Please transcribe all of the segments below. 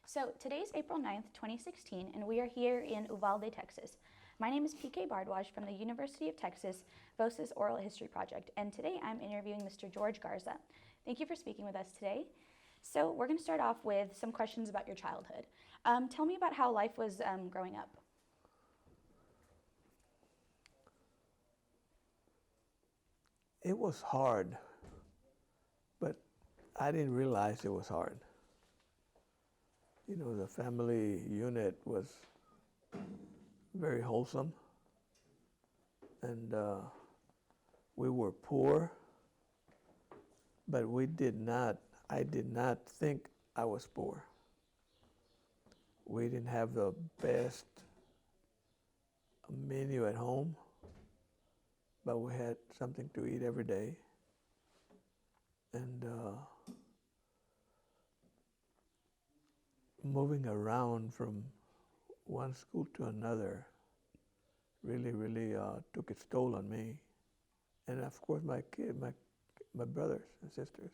So today's April 9th, 2016, and we are here in Uvalde, Texas. My name is PK Bardwaj from the University of Texas Voces Oral History Project, and today I'm interviewing Mr. George Garza. Thank you for speaking with us today. So we're going to start off with some questions about your childhood. Tell me about how life was growing up. It was hard, but I didn't realize it was hard. You know, the family unit was very wholesome, and we were poor, but I did not think I was poor. We didn't have the best menu at home, but we had something to eat every day. And moving around from one school to another really took its toll on me. And of course my brothers and sisters.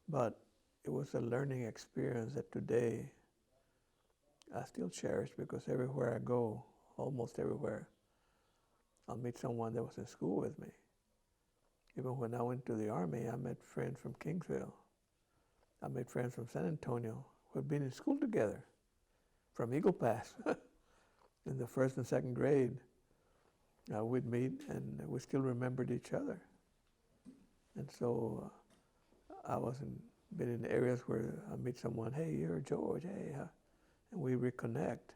But it was a learning experience that today I still cherish, because everywhere I go, almost everywhere, I'll meet someone that was in school with me. Even when I went to the Army, I met friends from Kingsville. I met friends from San Antonio who had been in school together, from Eagle Pass. In the first and second grade, we'd meet and we still remembered each other. And so I been in areas where I meet someone, hey, you're George, hey, and we reconnect.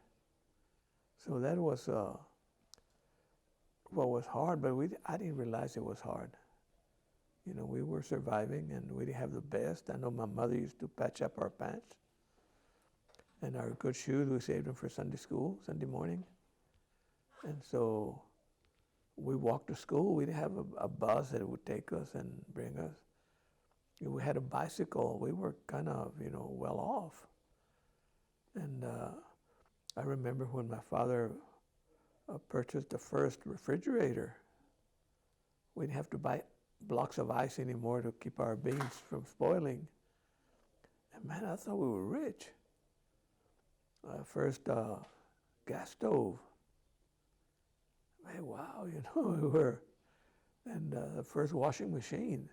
So that was what was hard, but I didn't realize it was hard. You know, we were surviving and we didn't have the best. I know my mother used to patch up our pants. And our good shoes, we saved them for Sunday school, Sunday morning. And so we walked to school. We didn't have a bus that would take us and bring us. We had a bicycle. We were kind of, well off. And I remember when my father purchased the first refrigerator, we didn't have to buy blocks of ice anymore to keep our beans from spoiling. And man, I thought we were rich. First gas stove. Man, wow, we were. And the first washing machine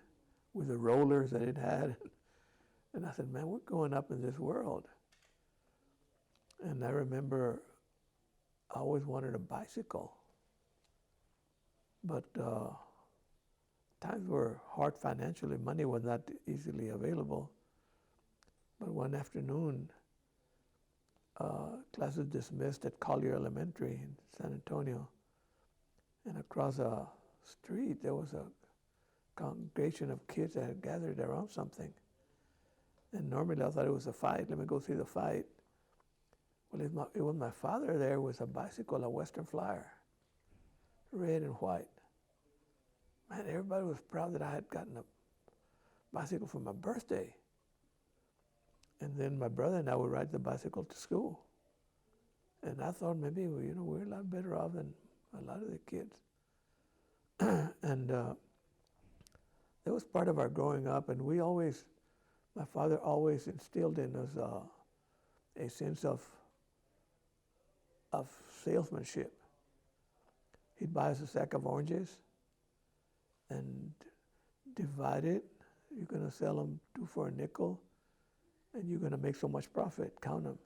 with the rollers that it had. And I said, man, we're going up in this world. And I remember I always wanted a bicycle. But times were hard financially. Money was not easily available. But one afternoon, classes dismissed at Collier Elementary in San Antonio. And across a street, there was a congregation of kids that had gathered around something. And normally I thought it was a fight. Let me go see the fight. Well, it was my father there with a bicycle, a Western Flyer, red and white. Man, everybody was proud that I had gotten a bicycle for my birthday. And then my brother and I would ride the bicycle to school. And I thought maybe, we're a lot better off than a lot of the kids. And that was part of our growing up. And my father always instilled in us a sense of salesmanship. He'd buy us a sack of oranges and divide it. You're going to sell them 2 for a nickel, and you're going to make so much profit. Count them.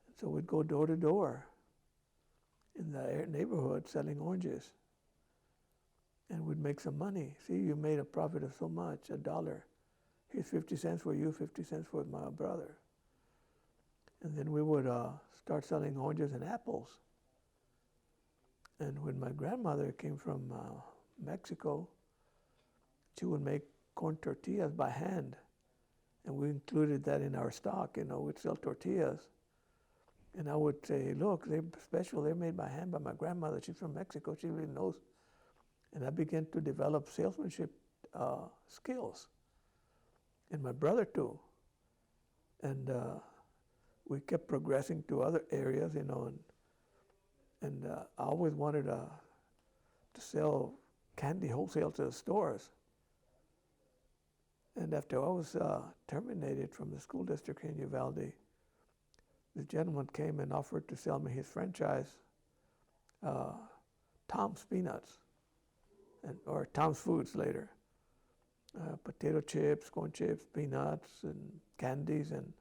And so we'd go door to door in the neighborhood selling oranges, and we'd make some money. See, you made a profit of so much, $1. Here's 50 cents for you, 50 cents for my brother. And then we would start selling oranges and apples. And when my grandmother came from Mexico, she would make corn tortillas by hand. And we included that in our stock. We'd sell tortillas. And I would say, look, they're special. They're made by hand by my grandmother. She's from Mexico. She really knows. And I began to develop salesmanship skills. And my brother too. And we kept progressing to other areas, and I always wanted to sell candy wholesale to the stores. And after I was terminated from the school district here in Uvalde, the gentleman came and offered to sell me his franchise, Tom's Peanuts, or Tom's Foods later. Potato chips, corn chips, peanuts, and candies, and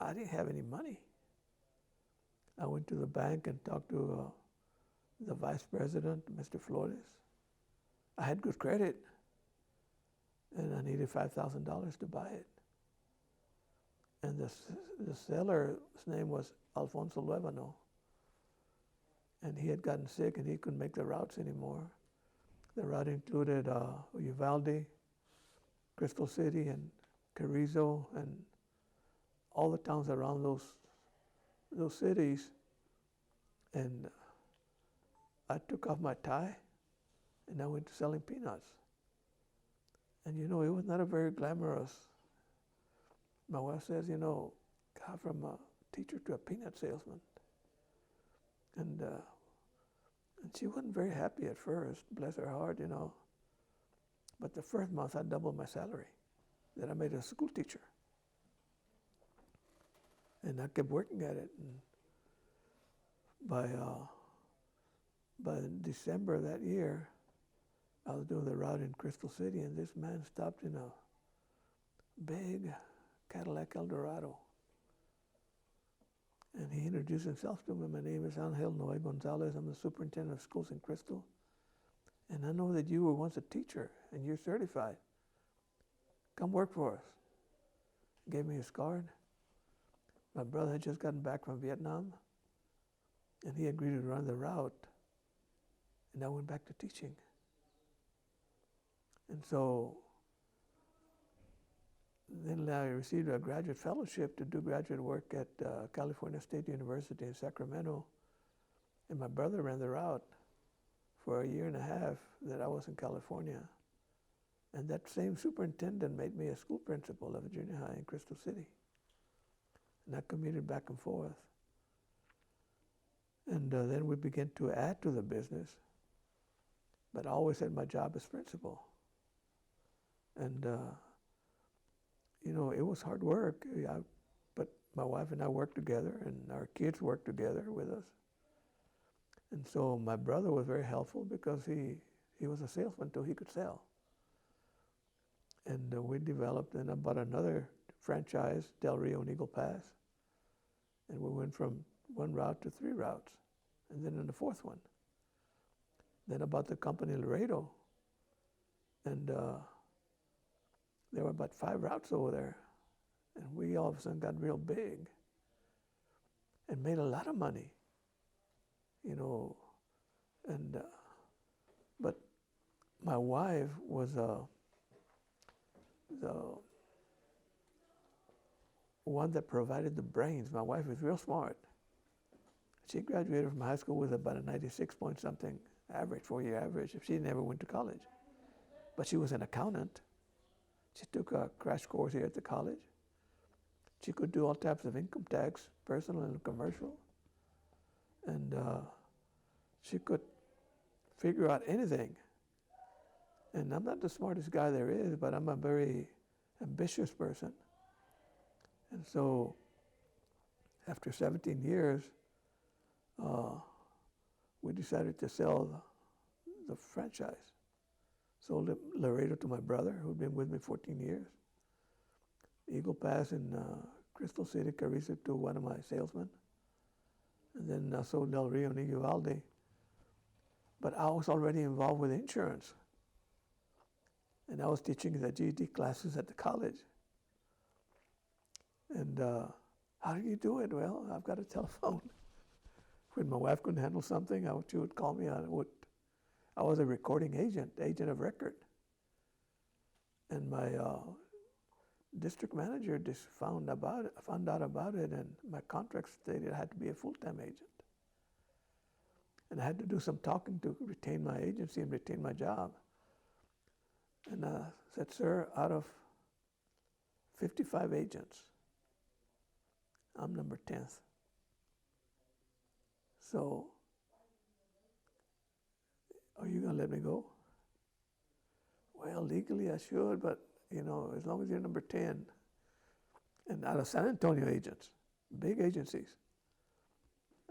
I didn't have any money. I went to the bank and talked to the vice president, Mr. Flores. I had good credit, and I needed $5,000 to buy it. And the seller's name was Alfonso Luevano, and he had gotten sick and he couldn't make the routes anymore. The route included Uvalde, Crystal City, and Carrizo, and all the towns around those cities. And I took off my tie, and I went to selling peanuts. And it was not a very glamorous. My wife says, got from a teacher to a peanut salesman. And she wasn't very happy at first, bless her heart, But the first month I doubled my salary that I made as a school teacher. And I kept working at it. And by December of that year, I was doing the route in Crystal City, and this man stopped in a big Cadillac Eldorado. And he introduced himself to me. My name is Angel Noé Gonzalez. I'm the superintendent of schools in Crystal. And I know that you were once a teacher, and you're certified. Come work for us. Gave me his card. My brother had just gotten back from Vietnam, and he agreed to run the route. And I went back to teaching. And so then I received a graduate fellowship to do graduate work at California State University in Sacramento. And my brother ran the route for a year and a half that I was in California. And that same superintendent made me a school principal of a junior high in Crystal City. And I commuted back and forth. And then we began to add to the business. But I always had my job as principal. And it was hard work, but my wife and I worked together, and our kids worked together with us. And so my brother was very helpful because he was a salesman until he could sell. And we developed, and I bought another franchise, Del Rio and Eagle Pass. And we went from one route to 3 routes, and then in the 4th one. Then I bought the company Laredo, and there were about 5 routes over there. And we all of a sudden got real big and made a lot of money, And but my wife was the one that provided the brains. My wife was real smart. She graduated from high school with about a 96 point something average, 4-year average. She never went to college. But she was an accountant. She took a crash course here at the college. She could do all types of income tax, personal and commercial. And she could figure out anything. And I'm not the smartest guy there is, but I'm a very ambitious person. And so after 17 years, we decided to sell the franchise. Sold Laredo to my brother, who'd been with me 14 years. Eagle Pass in Crystal City, Carrizo, to one of my salesmen. And then I sold Del Rio and Uvalde. But I was already involved with insurance. And I was teaching the GED classes at the college. And how do you do it? Well, I've got a telephone. When my wife couldn't handle something, she would call me. I was a recording agent of record. And my district manager just found out about it, and my contract stated I had to be a full-time agent. And I had to do some talking to retain my agency and retain my job. And I said, sir, out of 55 agents, I'm number 10th. So, are you going to let me go? Well, legally I should, but, as long as you're number 10. And out of San Antonio agents, big agencies,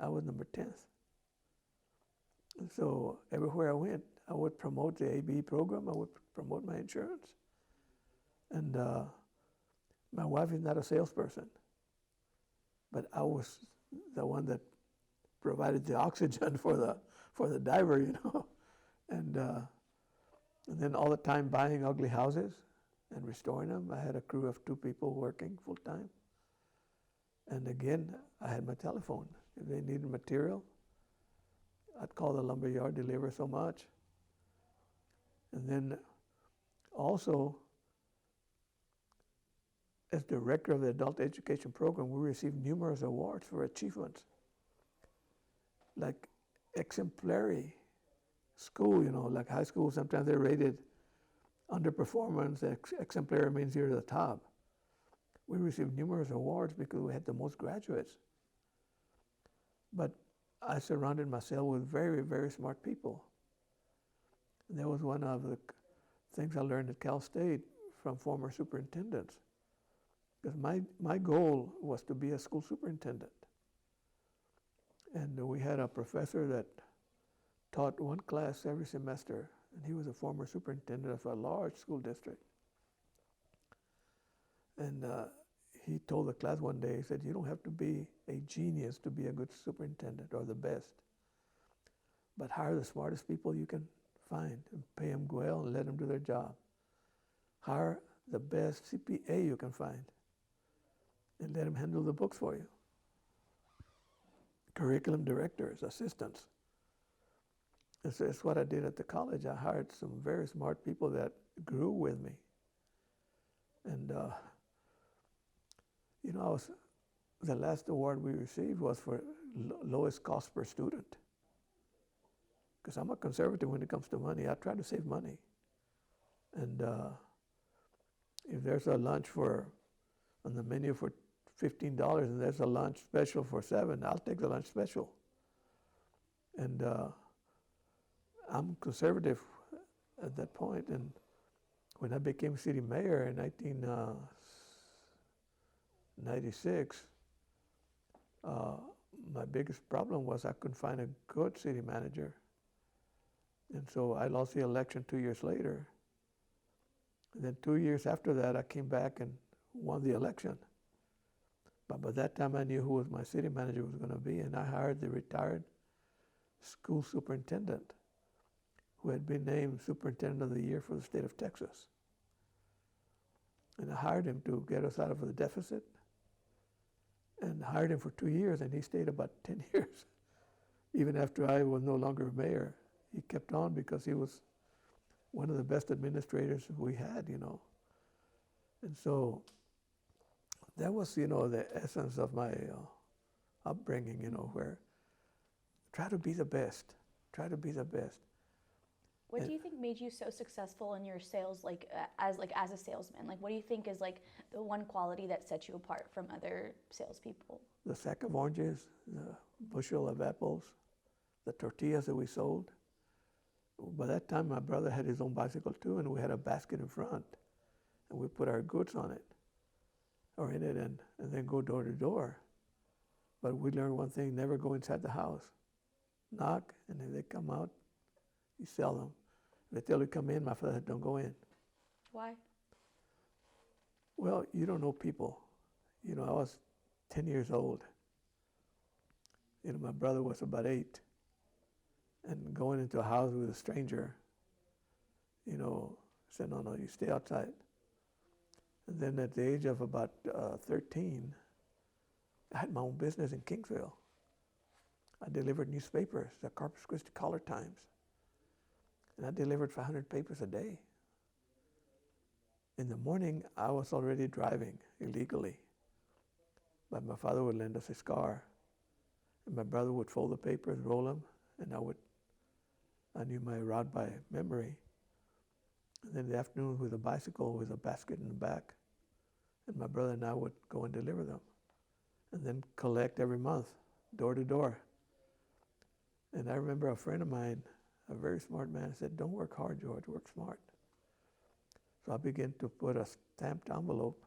I was number 10th. And so everywhere I went, I would promote the ABE program. I would promote my insurance. And my wife is not a salesperson, but I was the one that provided the oxygen for the diver, you know. And then all the time buying ugly houses and restoring them. I had a crew of 2 people working full time. And again, I had my telephone. If they needed material, I'd call the lumber yard, deliver so much. And then also, as director of the adult education program, we received numerous awards for achievements, like exemplary school, you know, like high school, sometimes they're rated underperformance. Exemplary means you're the top. We received numerous awards because we had the most graduates. But I surrounded myself with very, very smart people. And that was one of the things I learned at Cal State from former superintendents. Because my goal was to be a school superintendent. And we had a professor that taught one class every semester, and he was a former superintendent of a large school district. And he told the class one day, he said, you don't have to be a genius to be a good superintendent or the best, but hire the smartest people you can find and pay them well and let them do their job. Hire the best CPA you can find and let them handle the books for you. Curriculum directors, assistants. And so that's what I did at the college. I hired some very smart people that grew with me. And, you know, the last award we received was for lowest cost per student. Because I'm a conservative when it comes to money. I try to save money. And if there's a lunch on the menu for $15 and there's a lunch special for $7, I'll take the lunch special. And I'm conservative at that point. And when I became city mayor in 1996, my biggest problem was I couldn't find a good city manager. And so I lost the election 2 years later. And then 2 years after that, I came back and won the election. But by that time, I knew who was my city manager was going to be, and I hired the retired school superintendent who had been named Superintendent of the Year for the state of Texas. And I hired him to get us out of the deficit, and hired him for 2 years, and he stayed about 10 years. Even after I was no longer mayor, he kept on because he was one of the best administrators we had, you know. And so that was, you know, the essence of my upbringing, you know, where try to be the best. Try to be the best. What do you think made you so successful in your sales, as a salesman? Like, what do you think is like the one quality that sets you apart from other salespeople? The sack of oranges, the bushel of apples, the tortillas that we sold. By that time, my brother had his own bicycle too, and we had a basket in front, and we put our goods on it, or in it, and then go door to door. But we learned one thing: never go inside the house. Knock, and if they come out, you sell them. If they tell you come in, my father said, don't go in. Why? Well, you don't know people. You know, I was 10 years old. You know, my brother was about 8. And going into a house with a stranger, you know, said, no, you stay outside. And then at the age of about 13, I had my own business in Kingsville. I delivered newspapers, the Corpus Christi Caller Times. And I delivered 500 papers a day. In the morning, I was already driving illegally. But my father would lend us his car. And my brother would fold the papers, roll them, and I knew my route by memory. And then in the afternoon with a bicycle with a basket in the back. And my brother and I would go and deliver them. And then collect every month, door to door. And I remember a friend of mine, a very smart man, said, don't work hard, George, work smart. So I began to put a stamped envelope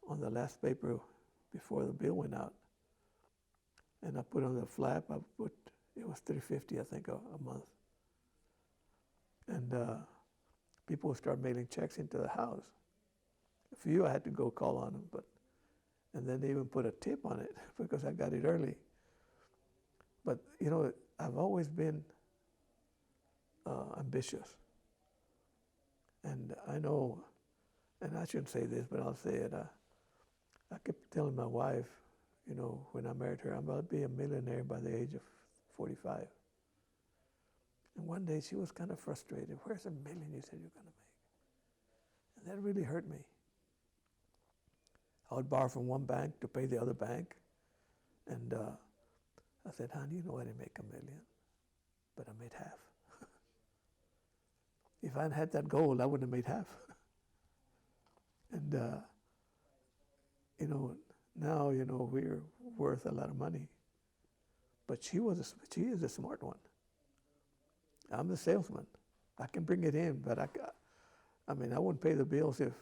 on the last paper before the bill went out. And I put on the flap, it was $350, I think, a month. And people would start mailing checks into the house. A few I had to go call on them, and then they even put a tip on it because I got it early. But, I've always been ambitious. And I know, and I shouldn't say this, but I'll say it. I kept telling my wife, when I married her, I'm going to be a millionaire by the age of 45. And one day she was kind of frustrated. Where's the million you said you're going to make? And that really hurt me. I would borrow from one bank to pay the other bank. And I said, honey, I didn't make $1 million, but I made half. If I hadn't had that goal, I wouldn't have made half. And, now, we're worth a lot of money. But she is a smart one. I'm the salesman. I can bring it in, but I wouldn't pay the bills if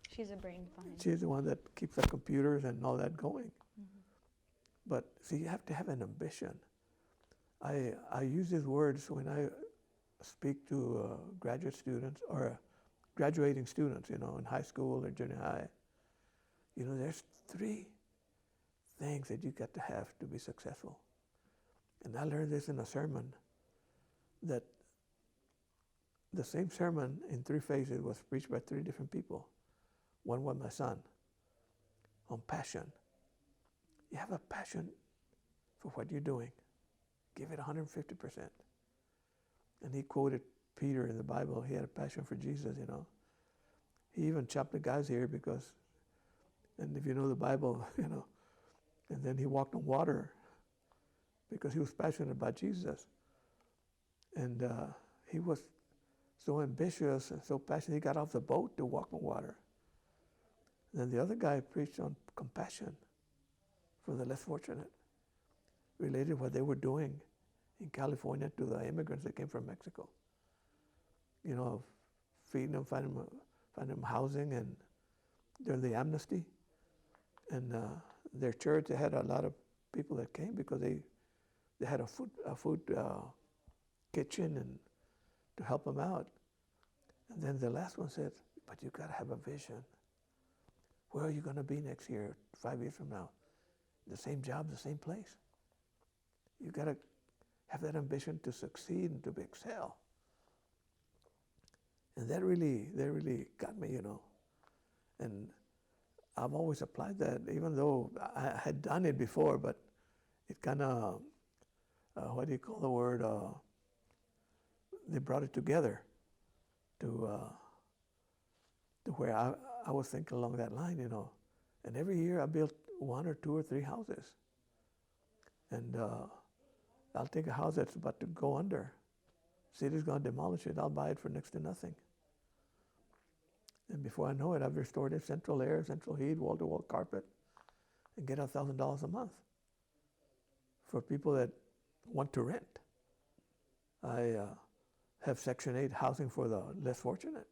She's a brain fund. she's the one that keeps the computers and all that going. Mm-hmm. But see, you have to have an ambition. I use these words when I speak to graduate students or graduating students, in high school or junior high. There's 3 things that you got to have to be successful. And I learned this in a sermon, that the same sermon in 3 phases was preached by 3 different people. One was my son, on passion. You have a passion for what you're doing. Give it 150%. And he quoted Peter in the Bible. He had a passion for Jesus, He even chopped the guy's ear because, and if you know the Bible, and then he walked on water because he was passionate about Jesus. And he was so ambitious and so passionate, he got off the boat to walk on water. And then the other guy preached on compassion for the less fortunate, related what they were doing in California to the immigrants that came from Mexico. Feeding them, finding them housing, and during the amnesty. And their church, they had a lot of people that came because they had a food kitchen and to help them out. And then the last one said, but you got to have a vision. Where are you going to be next year, 5 years from now? The same job, the same place. You got to have that ambition to succeed and to excel. And that really got me, And I've always applied that, even though I had done it before, but it kind of, what do you call the word? They brought it together to where I was thinking along that line, And every year I built 1 or 2 or 3 houses. And I'll take a house that's about to go under. City's going to demolish it. I'll buy it for next to nothing. And before I know it, I've restored it, central air, central heat, wall-to-wall carpet, and get $1,000 a month for people that want to rent. I have Section 8 housing for the less fortunate.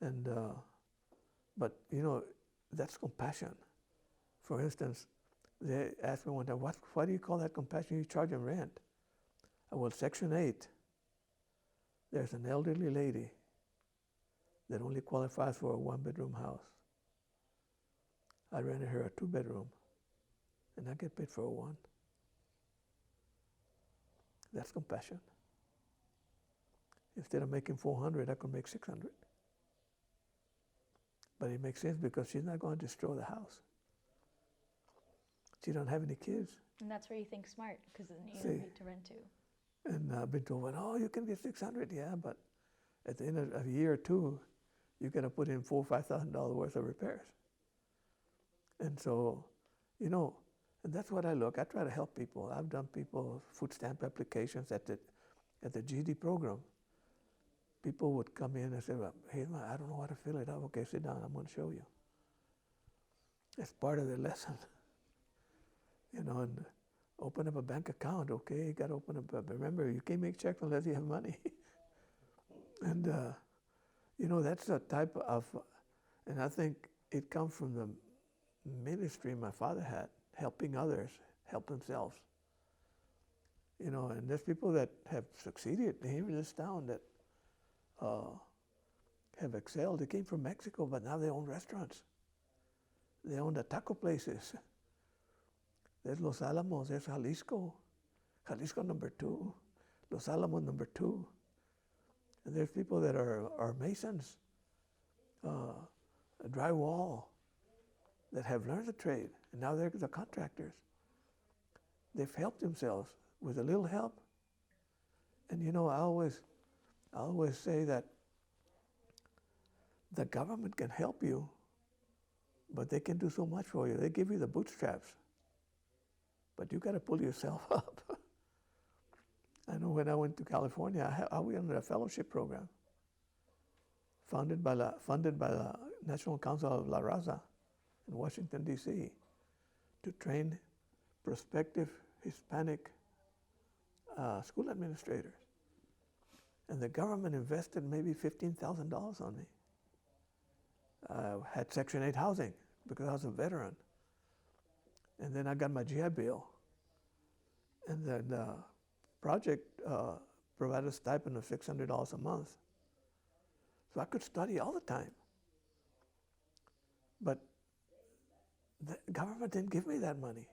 And, but, that's compassion. For instance, they asked me one time, why do you call that compassion? You charge them rent. Well, Section 8, there's an elderly lady that only qualifies for a 1-bedroom house. I rented her a 2-bedroom, and I get paid for a 1. That's compassion. Instead of making 400, I could make 600. But it makes sense because she's not going to destroy the house. She don't have any kids. And that's where you think smart, because then you don't need to rent to. And I've been told, you can get 600, yeah, but at the end of a year or 2, you're going to put in $4,000 or $5,000 worth of repairs. And so, and that's what I look. I try to help people. I've done people food stamp applications at the GD program. People would come in and say, hey, I don't know how to fill it out. Okay, sit down. I'm going to show you. It's part of the lesson. And open up a bank account. Okay, you got to open up. Remember, you can't make checks unless you have money. And, that's a type of, and I think it comes from the ministry my father had, helping others help themselves. You know, and there's people that have succeeded here in this town that have excelled. They came from Mexico, but now they own restaurants. They own the taco places. There's Los Alamos, there's Jalisco. Jalisco #2, Los Alamos #2. And there's people that are masons, drywall, that have learned the trade, and now they're the contractors. They've helped themselves with a little help. And you know, I always say that the government can help you, but they can do so much for you. They give you the bootstraps, but you got to pull yourself up. I know when I went to California, I was under a fellowship program funded by the National Council of La Raza in Washington, D.C., to train prospective Hispanic school administrators. And the government invested maybe $15,000 on me. I had Section 8 housing because I was a veteran. And then I got my GI Bill. And then the project provided a stipend of $600 a month. So I could study all the time. But the government didn't give me that money.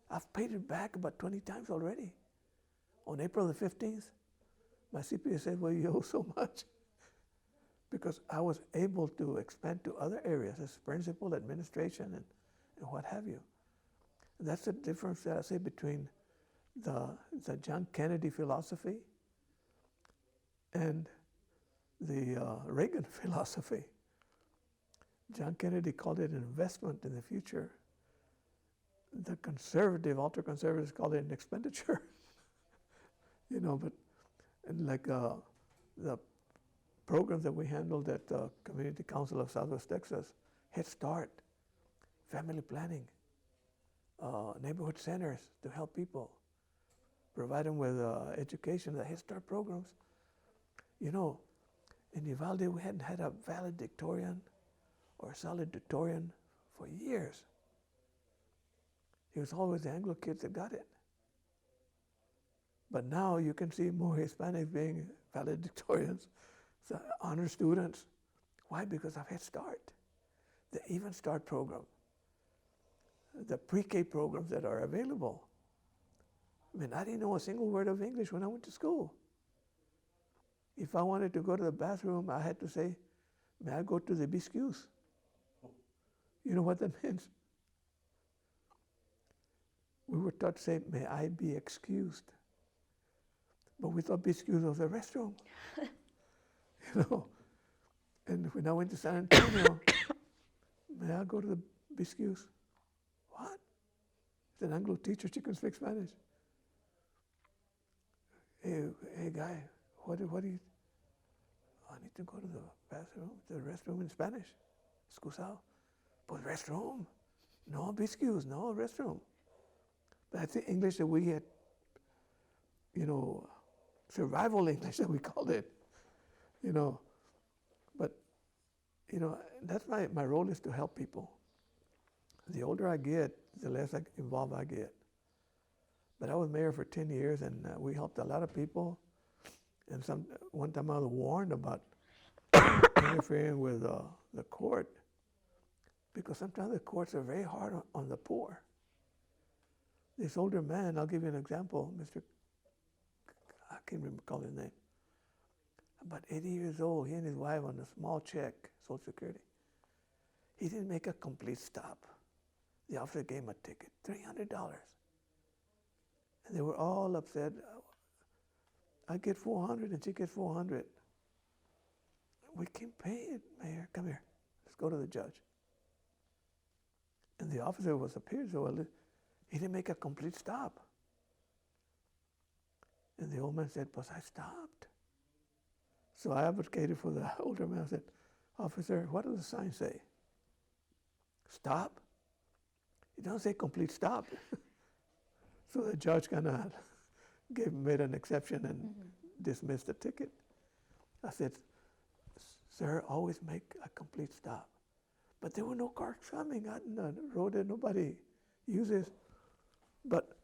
I've paid it back about 20 times already. On April the 15th, my CPA said, well, you owe so much. Because I was able to expand to other areas as principal, administration, and what have you. That's the difference that I say between the John Kennedy philosophy and the Reagan philosophy. John Kennedy called it an investment in the future. The conservative, ultra-conservatives call it an expenditure. You know, but and like the programs that we handled at the Community Council of Southwest Texas, Head Start, family planning, neighborhood centers to help people, provide them with education, the Head Start programs. You know, in Uvalde, we hadn't had a valedictorian or salutatorian for years. It was always the Anglo kids that got it. But now you can see more Hispanics being valedictorians, so honor students. Why? Because of Head Start, the Even Start program, the pre-K programs that are available. I mean, I didn't know a single word of English when I went to school. If I wanted to go to the bathroom, I had to say, may I go to the biscuits? You know what that means? We were taught to say, may I be excused? But we thought biscuits was a restroom. You know? And when I went to San Antonio, may I go to the biscuits? What? It's an Anglo teacher, she can speak Spanish. Hey guy, what do you? I need to go to the bathroom, the restroom in Spanish. Excusado. But restroom? No, biscuits, no, restroom. But I think English that we had, you know, survival English that we called it, you know. But, you know, that's my role is to help people. The older I get, the less involved I get. But I was mayor for 10 years, and we helped a lot of people. And one time I was warned about interfering with the court, because sometimes the courts are very hard on the poor. This older man, I'll give you an example, I can't recall his name, about 80 years old, he and his wife on a small check, Social Security. He didn't make a complete stop. The officer gave him a ticket, $300. And they were all upset. I get 400 and she gets 400. We can pay it, Mayor. Come here. Let's go to the judge. And the officer was appeared, so well, he didn't make a complete stop. And the old man said, but I stopped. So I advocated for the older man. I said, officer, what does the sign say? Stop? It doesn't say complete stop. So the judge kind of made an exception and dismissed the ticket. I said, sir, always make a complete stop. But there were no cars coming out in the road that nobody uses. But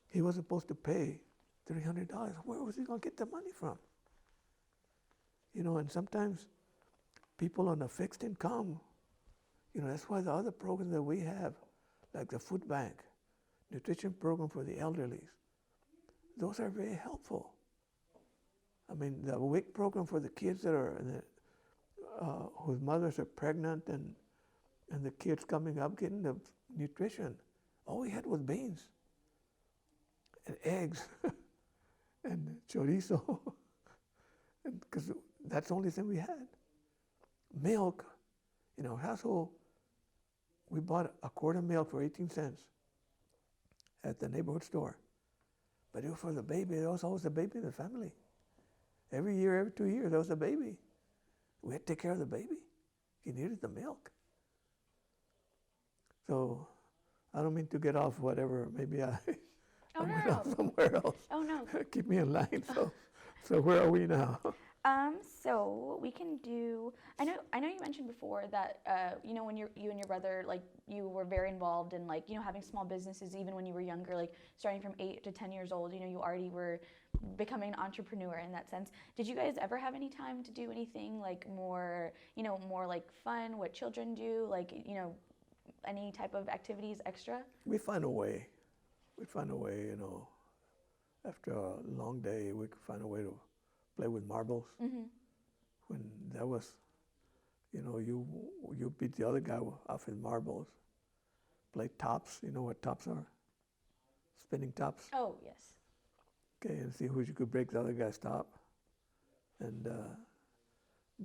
he was supposed to pay $300. Where was he going to get the money from? And sometimes people on a fixed income, that's why the other programs that we have, like the food bank, nutrition program for the elderly, those are very helpful. I mean, the WIC program for the kids that are whose mothers are pregnant and the kids coming up getting the nutrition. All we had was beans and eggs and chorizo, because that's the only thing we had. Milk, in our household, we bought a quart of milk for 18 cents at the neighborhood store. But it was for the baby. There was always a baby in the family. Every year, every 2 years, there was a baby. We had to take care of the baby. He needed the milk. So I don't mean to get off whatever. Maybe I went off somewhere else. Oh, no. Keep me in line. So where are we now? So we can do. I know you mentioned before that when you and your brother, like, you were very involved in, like, having small businesses even when you were younger, like starting from 8 to 10 years old. You already were becoming an entrepreneur in that sense. Did you guys ever have any time to do anything like more like fun, what children do, like any type of activities extra? We find a way. After a long day, we could find a way to play with marbles. Mm-hmm. When that was, you beat the other guy off his marbles. Play tops. You know what tops are? Spinning tops. Oh, yes. Okay, and see who you could break the other guy's top. And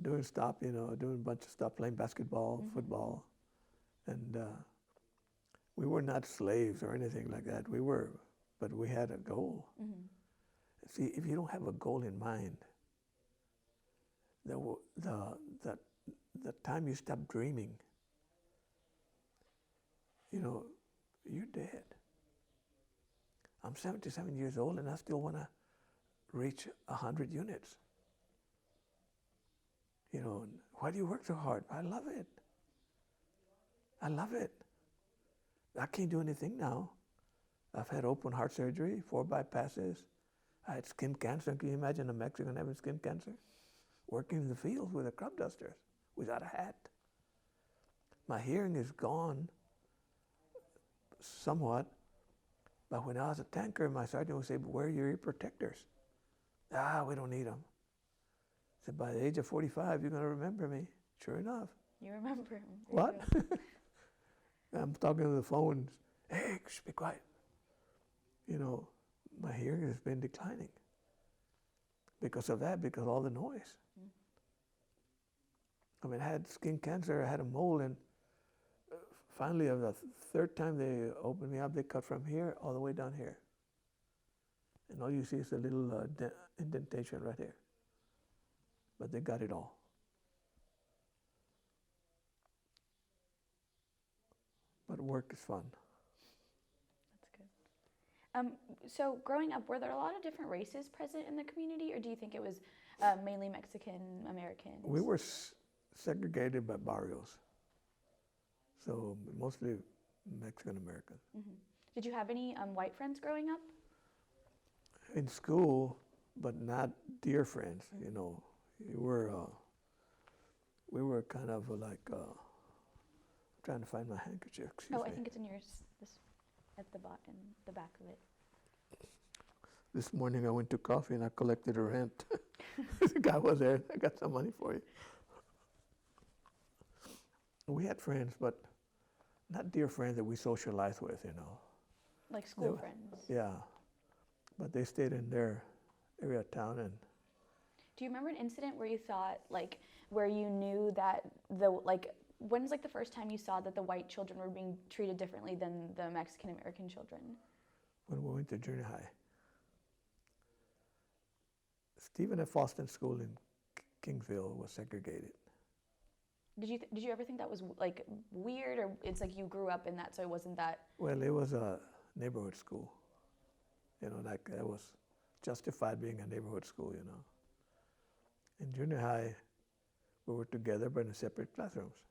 doing a bunch of stuff, playing basketball, mm-hmm. football. And we were not slaves or anything like that. But we had a goal. Mm-hmm. See, if you don't have a goal in mind, the time you stop dreaming, you're dead. I'm 77 years old and I still want to reach 100 units. Why do you work so hard? I love it. I can't do anything now. I've had open heart surgery, 4 bypasses. I had skin cancer. Can you imagine a Mexican having skin cancer? Working in the fields with a crop duster without a hat. My hearing is gone somewhat, but when I was a tanker, my sergeant would say, "Where are your ear protectors?" We don't need them. I said, by the age of 45, you're going to remember me. Sure enough. You remember him. What? I'm talking to the phone. Hey, be quiet. My hearing has been declining because of that, because of all the noise. I mean, I had skin cancer, I had a mole, and finally, the third time they opened me up, they cut from here all the way down here. And all you see is a little indentation right here. But they got it all. But work is fun. That's good. So growing up, were there a lot of different races present in the community, or do you think it was mainly Mexican Americans? We were segregated by barrios, so mostly Mexican American. Mm-hmm. Did you have any white friends growing up? In school, but not dear friends. Mm-hmm. We were kind of like. I'm trying to find my handkerchief. Excuse me. I think it's in yours. At the bottom, the back of it. This morning I went to coffee and I collected a rent. The guy was there. I got some money for you. We had friends, but not dear friends that we socialized with, Like school friends. Yeah, but they stayed in their area of town. And do you remember an incident where you thought, where you knew that when's the first time you saw that the white children were being treated differently than the Mexican American children? When we went to junior high. Stephen F. Austin School in Kingsville was segregated. Did you ever think that was weird, or it's like you grew up in that, so it wasn't that? Well, it was a neighborhood school. That was justified being a neighborhood school. In junior high, we were together but in separate classrooms.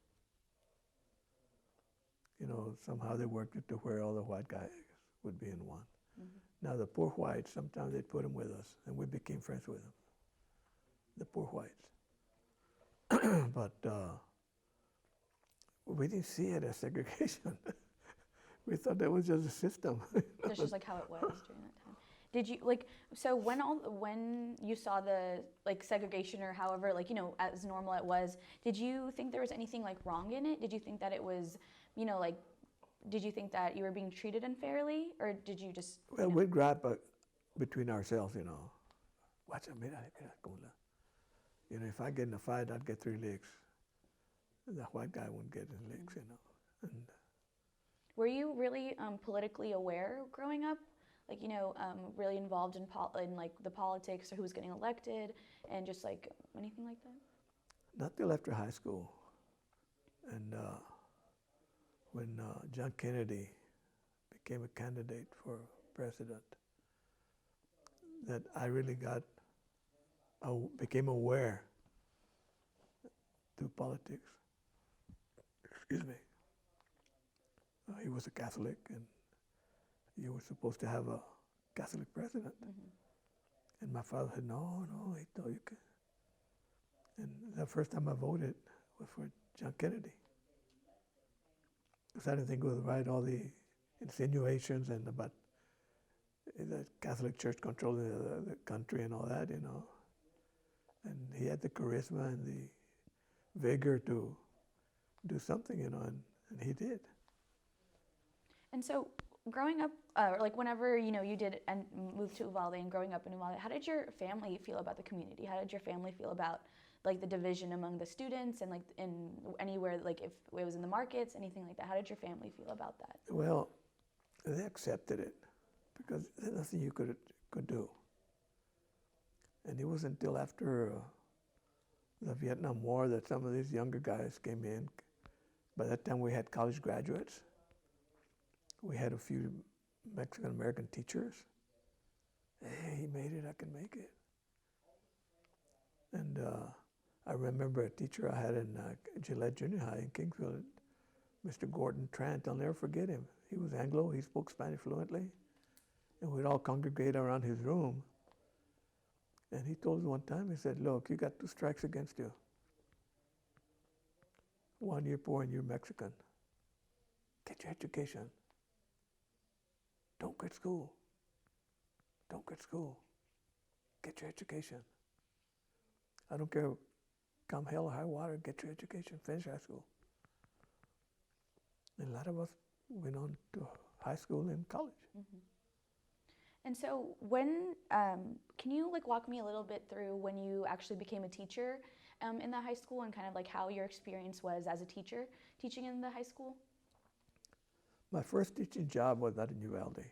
You know, somehow they worked it to where all the white guys would be in one. Mm-hmm. Now the poor whites, sometimes they'd put them with us, and we became friends with them, the poor whites. But we didn't see it as segregation. We thought that was just a system. That's just like how it was during that time. Did you so when you saw the segregation or however as normal it was, did you think there was anything wrong in it? Did you think that it was did you think that you were being treated unfairly, or did you just Well, we'd grab between ourselves, Watch out, mira, como la. If I get in a fight, I'd get 3 licks. The white guy wouldn't get his licks, And were you really politically aware growing up? Really involved in the politics or who was getting elected and just anything like that? not till after high school. And when John Kennedy became a candidate for president, that I really became aware to politics. Excuse me. He was a Catholic, and you were supposed to have a Catholic president. Mm-hmm. And my father said, no, he told you can. And the first time I voted was for John Kennedy. Because I didn't think it was right, all the insinuations and about the Catholic Church controlling the country and all that, And he had the charisma and the vigor to do something, and he did. And so growing up, whenever, you did and moved to Uvalde and growing up in Uvalde, how did your family feel about the community? How did your family feel about the division among the students and in anywhere, if it was in the markets, anything like that? How did your family feel about that? Well, they accepted it because there's nothing you could do. And it wasn't until after the Vietnam War that some of these younger guys came in. By that time we had college graduates. We had a few Mexican-American teachers. Hey, he made it, I can make it. And I remember a teacher I had in Gillette Junior High in Kingsville, Mr. Gordon Trant. I'll never forget him. He was Anglo, he spoke Spanish fluently. And we'd all congregate around his room. And he told us one time, he said, look, you got 2 strikes against you. 1, you're poor and you're Mexican. Get your education. Don't quit school. Don't quit school. Get your education. I don't care, come hell or high water, get your education, finish high school. And a lot of us went on to high school and college. Mm-hmm. And so when, can you walk me a little bit through when you actually became a teacher in the high school and kind of how your experience was as a teacher teaching in the high school? My first teaching job was not in Uvalde.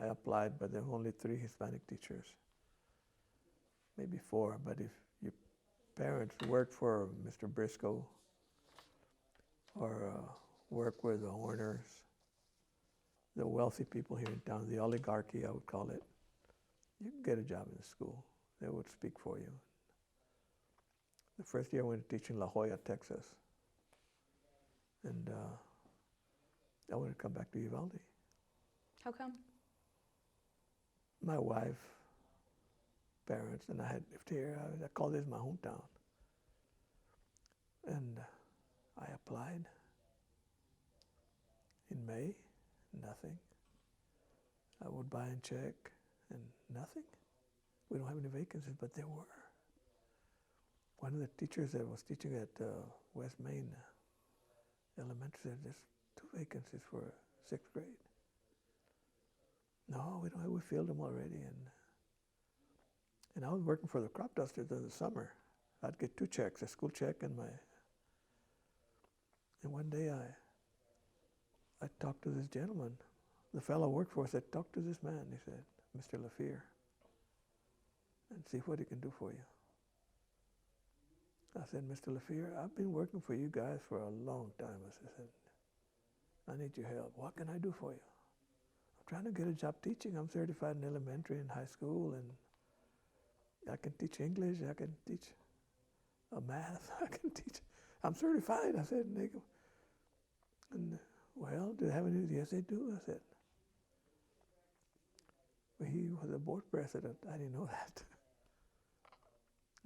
I applied, but there were only 3 Hispanic teachers, maybe 4. But if your parents work for Mr. Briscoe or work with the Horners, the wealthy people here in town, the oligarchy, I would call it, you can get a job in the school. They would speak for you. The first year I went to teach in La Joya, Texas. And I wanted to come back to Uvalde. How come? My wife, parents, and I had lived here. I call this my hometown. And I applied in May, nothing. I would buy and check, and nothing. We don't have any vacancies, but there were. One of the teachers that was teaching at West Main Elementary said, there's 2 vacancies for 6th grade. No, we don't have, we filled them already. And I was working for the crop dusters in the summer. I'd get 2 checks, a school check and one day I talked to this gentleman. The fellow I worked for said, talk to this man. He said, Mr. LaFear, and see what he can do for you. I said, Mr. LaFear, I've been working for you guys for a long time. I said, I need your help. What can I do for you? I'm trying to get a job teaching. I'm certified in elementary and high school, and I can teach English. I can teach math. I can teach. I'm certified. I said, nigga. And Well, do they have any? Yes, they do. I said, but he was a board president. I didn't know that.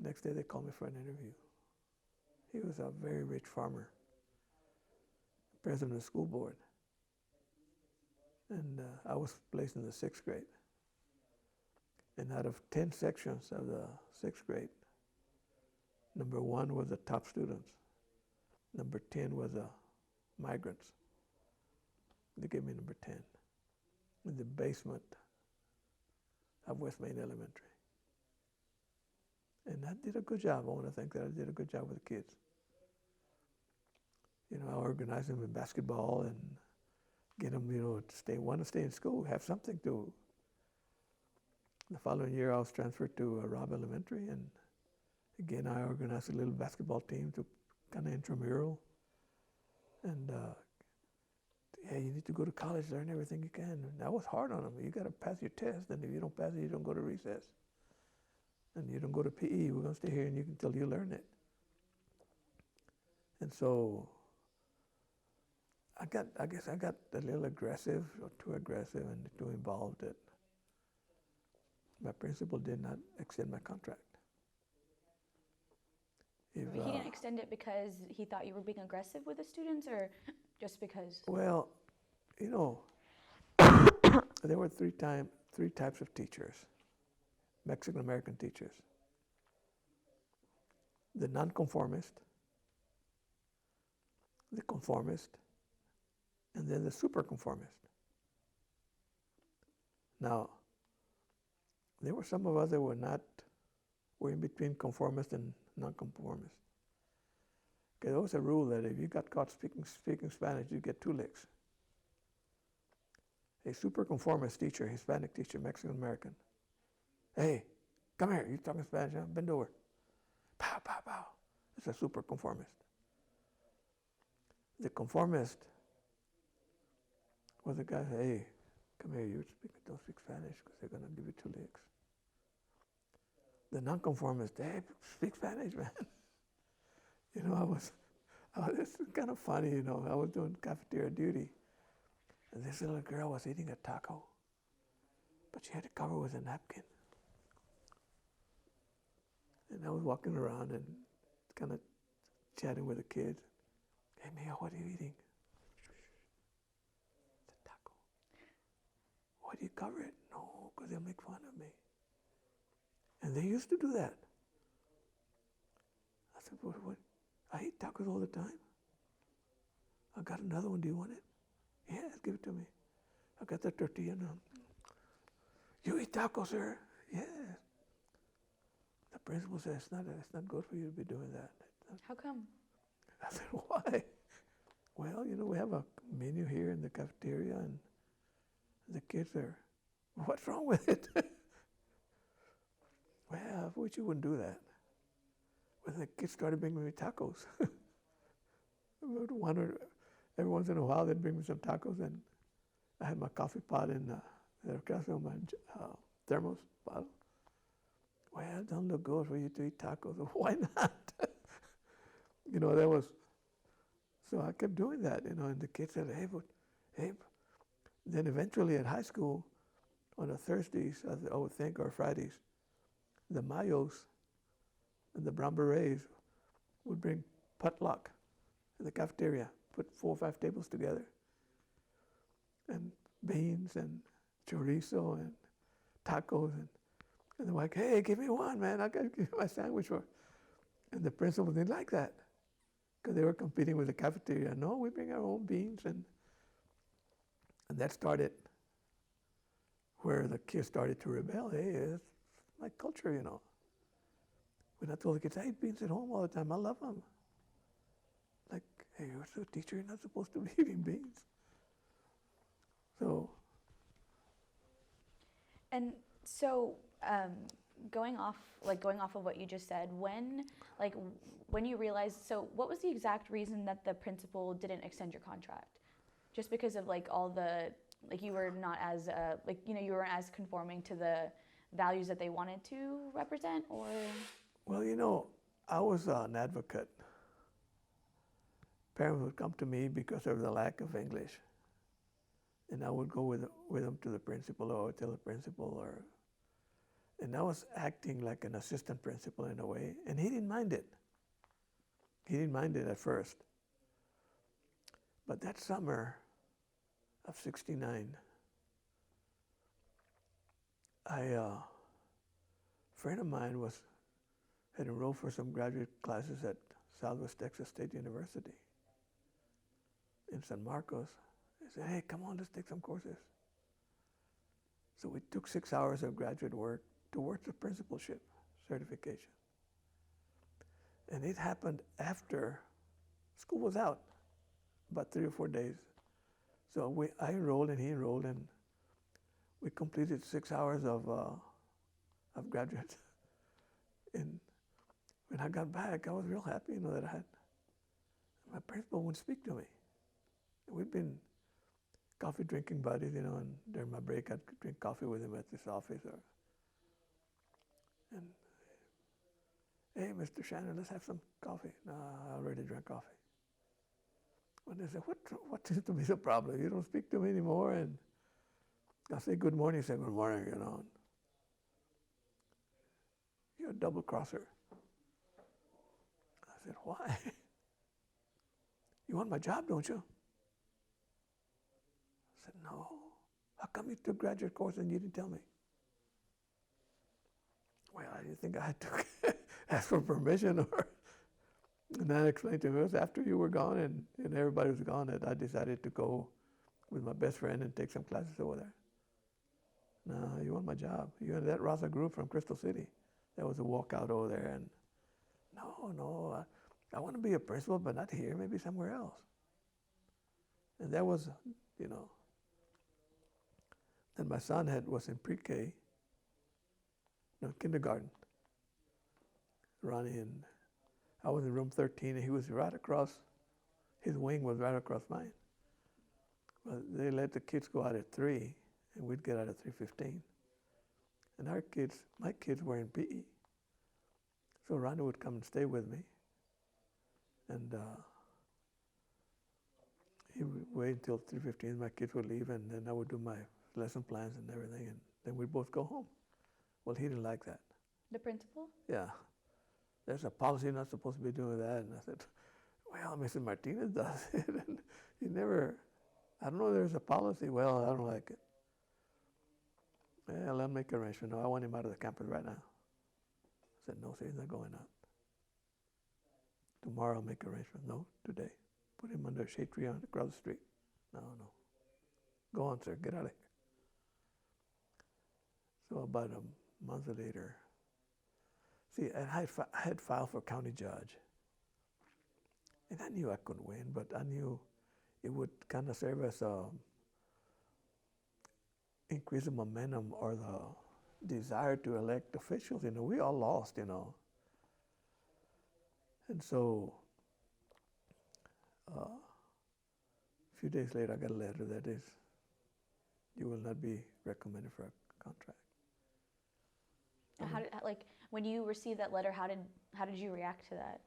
Next day, they called me for an interview. He was a very rich farmer, president of the school board. And I was placed in the 6th grade. And out of 10 sections of the 6th grade, number 1 was the top students. Number 10 was the migrants. They gave me number 10 in the basement of West Main Elementary. And I did a good job. I want to think that I did a good job with the kids. You know, I organized them in basketball and get them, you know, to stay in school, have something to. The following year, I was transferred to Robb Elementary, and again, I organized a little basketball team to kind of intramural. And yeah, you need to go to college, learn everything you can. And that was hard on them. You got to pass your test, and if you don't pass it, you don't go to recess. And you don't go to PE. We're going to stay here until you learn it. And so I guess I got a little aggressive, or too aggressive and too involved that my principal did not extend my contract. He didn't extend it because he thought you were being aggressive with the students, or just because? Well, you know, there were three types of teachers, Mexican-American teachers. The nonconformist, the conformist, and then the superconformist. Now, there were some of us that were in between conformist and nonconformist. Okay, there was a rule that if you got caught speaking Spanish, you get 2 licks. A superconformist teacher, Hispanic teacher, Mexican-American. Hey, come here, you talking Spanish, huh? Bend over. Pow, pow, pow. It's a superconformist. The conformist was the guy, hey, come here, don't speak Spanish because they're going to give you 2 licks. The nonconformist, hey, speak Spanish, man. You know, it's kind of funny, you know, I was doing cafeteria duty, and this little girl was eating a taco, but she had to cover with a napkin. And I was walking around and kind of chatting with the kids. Hey, Mia, what are you eating? It's a taco. Why do you cover it? No, because they'll make fun of me. And they used to do that. I said, what? I eat tacos all the time. I got another one. Do you want it? Yes, give it to me. I got the tortilla now. You eat tacos, sir? Yes. The principal says, it's not good for you to be doing that. How come? I said, why? Well, you know, we have a menu here in the cafeteria, and the kids are, what's wrong with it? Well, I wish you wouldn't do that. When the kids started bringing me tacos, every once in a while they'd bring me some tacos, and I had my coffee pot in my thermos bottle. Well, it doesn't look good for you to eat tacos. Why not? You know, so I kept doing that, you know, and the kids said, hey. Then eventually at high school, on a Thursdays, I would think, or Fridays, the Mayos and the Brown Berets would bring potluck in the cafeteria, put 4 or 5 tables together, and beans and chorizo and tacos, and they're like, hey, give me one, man, I got to give you my sandwich. And the principal didn't like that because they were competing with the cafeteria. No, we bring our own beans, and that started where the kids started to rebel. Hey, it's my culture, you know. When I told the kids, I eat beans at home all the time, I love them. Like, hey, you're a teacher, you're not supposed to be eating beans. So. And so, going off of what you just said, when you realized, so what was the exact reason that the principal didn't extend your contract? Just because of you were not as you weren't as conforming to the values that they wanted to represent, or? Well, you know, I was an advocate, parents would come to me because of the lack of English. And I would go with them to the principal or tell the principal, and I was acting like an assistant principal in a way, and he didn't mind it. He didn't mind it at first. But that summer of '69, a friend of mine had enrolled for some graduate classes at Southwest Texas State University in San Marcos. He said, hey, come on, let's take some courses. So we took 6 hours of graduate work towards the principalship certification. And it happened after school was out, about 3 or 4 days. So I enrolled and he enrolled, and we completed 6 hours of graduate. And when I got back, I was real happy, that my principal wouldn't speak to me. We'd been coffee drinking buddies, and during my break, I'd drink coffee with him at this office. And, hey, Mr. Shannon, let's have some coffee. No, I already drank coffee. When they said, what seems to be the problem? You don't speak to me anymore? And I say, good morning. He said, good morning, You're a double crosser. I said, why? You want my job, don't you? I said, no. How come you took graduate course and you didn't tell me? Well, I didn't think I had to ask for permission. And I explained to him, it was after you were gone and everybody was gone that I decided to go with my best friend and take some classes over there. No, you want my job. You had that Raza group from Crystal City. There was a walkout over there. And no, I want to be a principal, but not here, maybe somewhere else. And that was, Then my son was in pre-K, kindergarten, Ronnie, and I was in room 13, and he was right across, his wing was right across mine. But they let the kids go out at 3, and we'd get out at 3:15. And my kids were in PE. So Ronnie would come and stay with me. And he would wait until 3:15, my kids would leave, and then I would do my lesson plans and everything, and then we'd both go home. Well, he didn't like that. The principal? Yeah. There's a policy you're not supposed to be doing that. And I said, well, Mr. Martinez does it. And he never, I don't know, there's a policy. Well, I don't like it. Well, I'll make arrangement. No, I want him out of the campus right now. I said, no, sir, he's not going out. Tomorrow I'll make arrangement. No, today. Put him under a shade tree across the street. No. Go on, sir, get out of here. So about a month later, I had filed for county judge. And I knew I couldn't win, but I knew it would kind of serve as a increase the momentum or the desire to elect officials. We all lost, And so a few days later, I got a letter that is, you will not be recommended for a contract. When you received that letter, how did you react to that?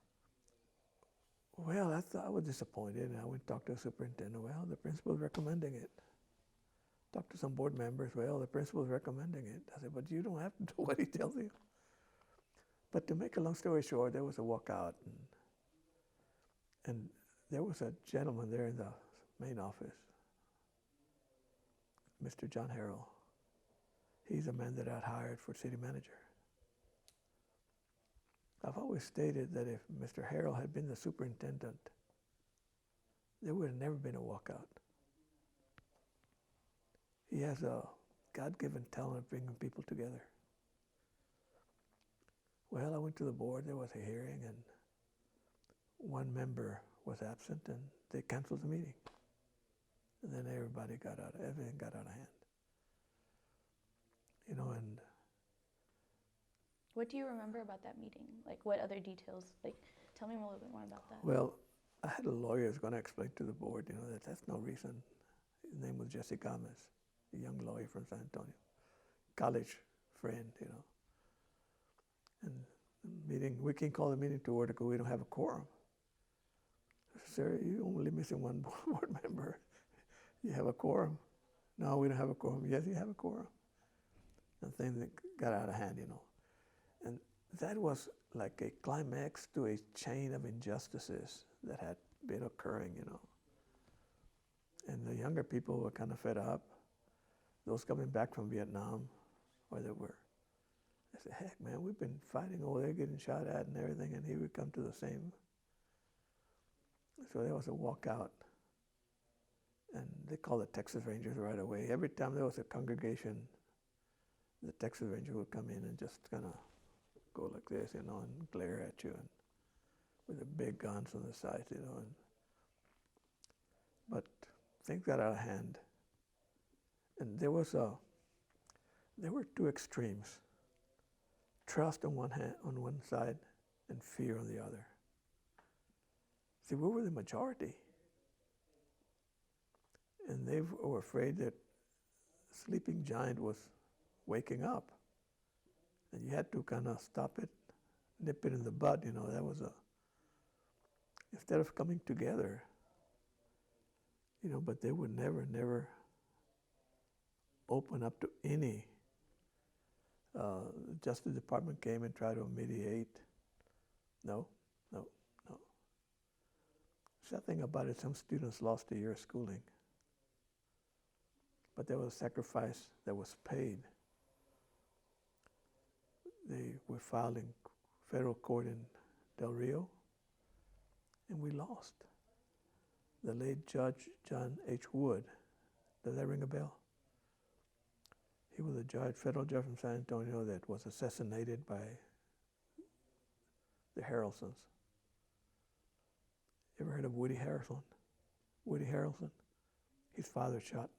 Well, I was disappointed, and I went and talked to the superintendent. Well, the principal's recommending it. Talked to some board members. Well, the principal's recommending it. I said, but you don't have to do what he tells you. But to make a long story short, there was a walkout, and there was a gentleman there in the main office, Mr. John Harrell. He's a man that I'd hired for city manager. I've always stated that if Mr. Harrell had been the superintendent, there would have never been a walkout. He has a God-given talent of bringing people together. Well, I went to the board, there was a hearing, and one member was absent, and they canceled the meeting. And then everything got out of hand. And what do you remember about that meeting? What other details? Tell me a little bit more about that. Well, I had a lawyer who's going to explain to the board, that's no reason. His name was Jesse Gomez, a young lawyer from San Antonio, college friend, And the meeting, we can call the meeting to order because we don't have a quorum. sir, you're only missing one board member. You have a quorum. No, we don't have a quorum. Yes, you have a quorum. And things that got out of hand, you know. And that was like a climax to a chain of injustices that had been occurring, you know. And the younger people were kind of fed up. Those coming back from Vietnam, where they were. I said, heck, man, we've been fighting over there, getting shot at and everything, and here we come to the same. So there was a walkout. And they called the Texas Rangers right away. Every time there was a congregation, the Texas Ranger would come in and just kind of go like this, you know, and glare at you, and with the big guns on the sides, you know. But things got out of hand, and there were two extremes: trust on one side, and fear on the other. See, we were the majority, and they were afraid that sleeping giant was waking up. And you had to kind of stop it, nip it in the bud, you know. That was instead of coming together, you know, but they would never open up to any. The Justice Department came and tried to mediate. No. Sad thing about it, some students lost a year of schooling. But there was a sacrifice that was paid. They were filed in federal court in Del Rio, and we lost. The late Judge John H. Wood, does that ring a bell? He was a judge, federal judge from San Antonio that was assassinated by the Harrelsons. You ever heard of Woody Harrelson? Woody Harrelson? His father shot,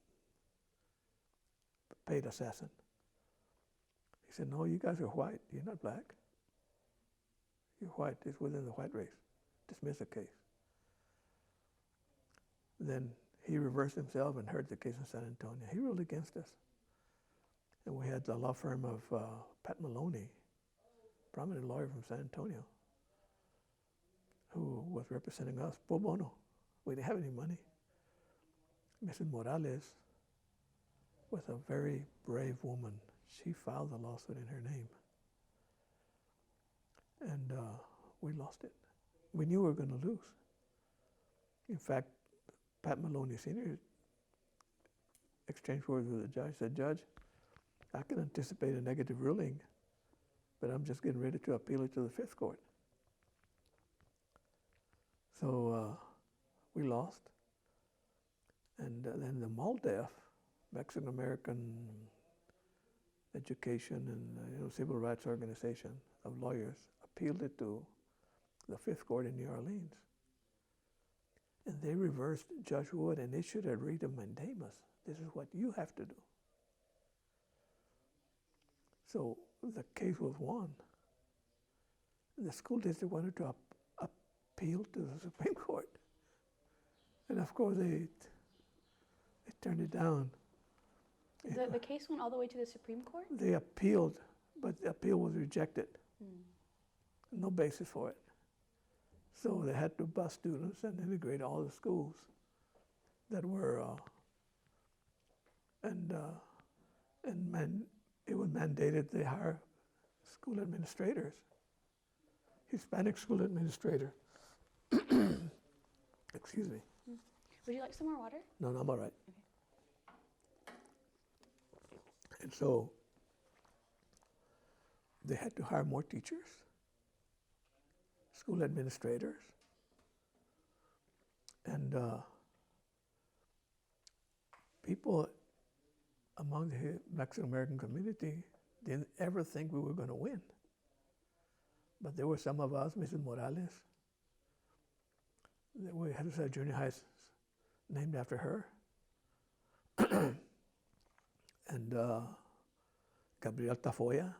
paid assassin. He said, no, you guys are white. You're not black. You're white. It's within the white race. Dismiss the case. Then he reversed himself and heard the case in San Antonio. He ruled against us. And we had the law firm of Pat Maloney, prominent lawyer from San Antonio, who was representing us pro bono. We didn't have any money. Mrs. Morales was a very brave woman. She filed the lawsuit in her name. And we lost it. We knew we were going to lose. In fact, Pat Maloney Sr. exchanged words with the judge, said, Judge, I can anticipate a negative ruling, but I'm just getting ready to appeal it to the Fifth Court. So we lost. And then the MALDEF, Mexican American Education and Civil Rights Organization of Lawyers, appealed it to the Fifth Court in New Orleans. And they reversed Judge Wood and issued a writ of mandamus. This is what you have to do. So the case was won. The school district wanted to appeal to the Supreme Court. And of course they turned it down. The case went all the way to the Supreme Court? They appealed, but the appeal was rejected. No basis for it. So they had to bus students and integrate all the schools that were, it was mandated they hire school administrators, Hispanic school administrator. Excuse me. Would you like some more water? No, I'm all right. Okay. And so they had to hire more teachers, school administrators, and people among the Mexican American community didn't ever think we were going to win. But there were some of us, Mrs. Morales, that we had a junior high named after her. And Gabriel Tafoya,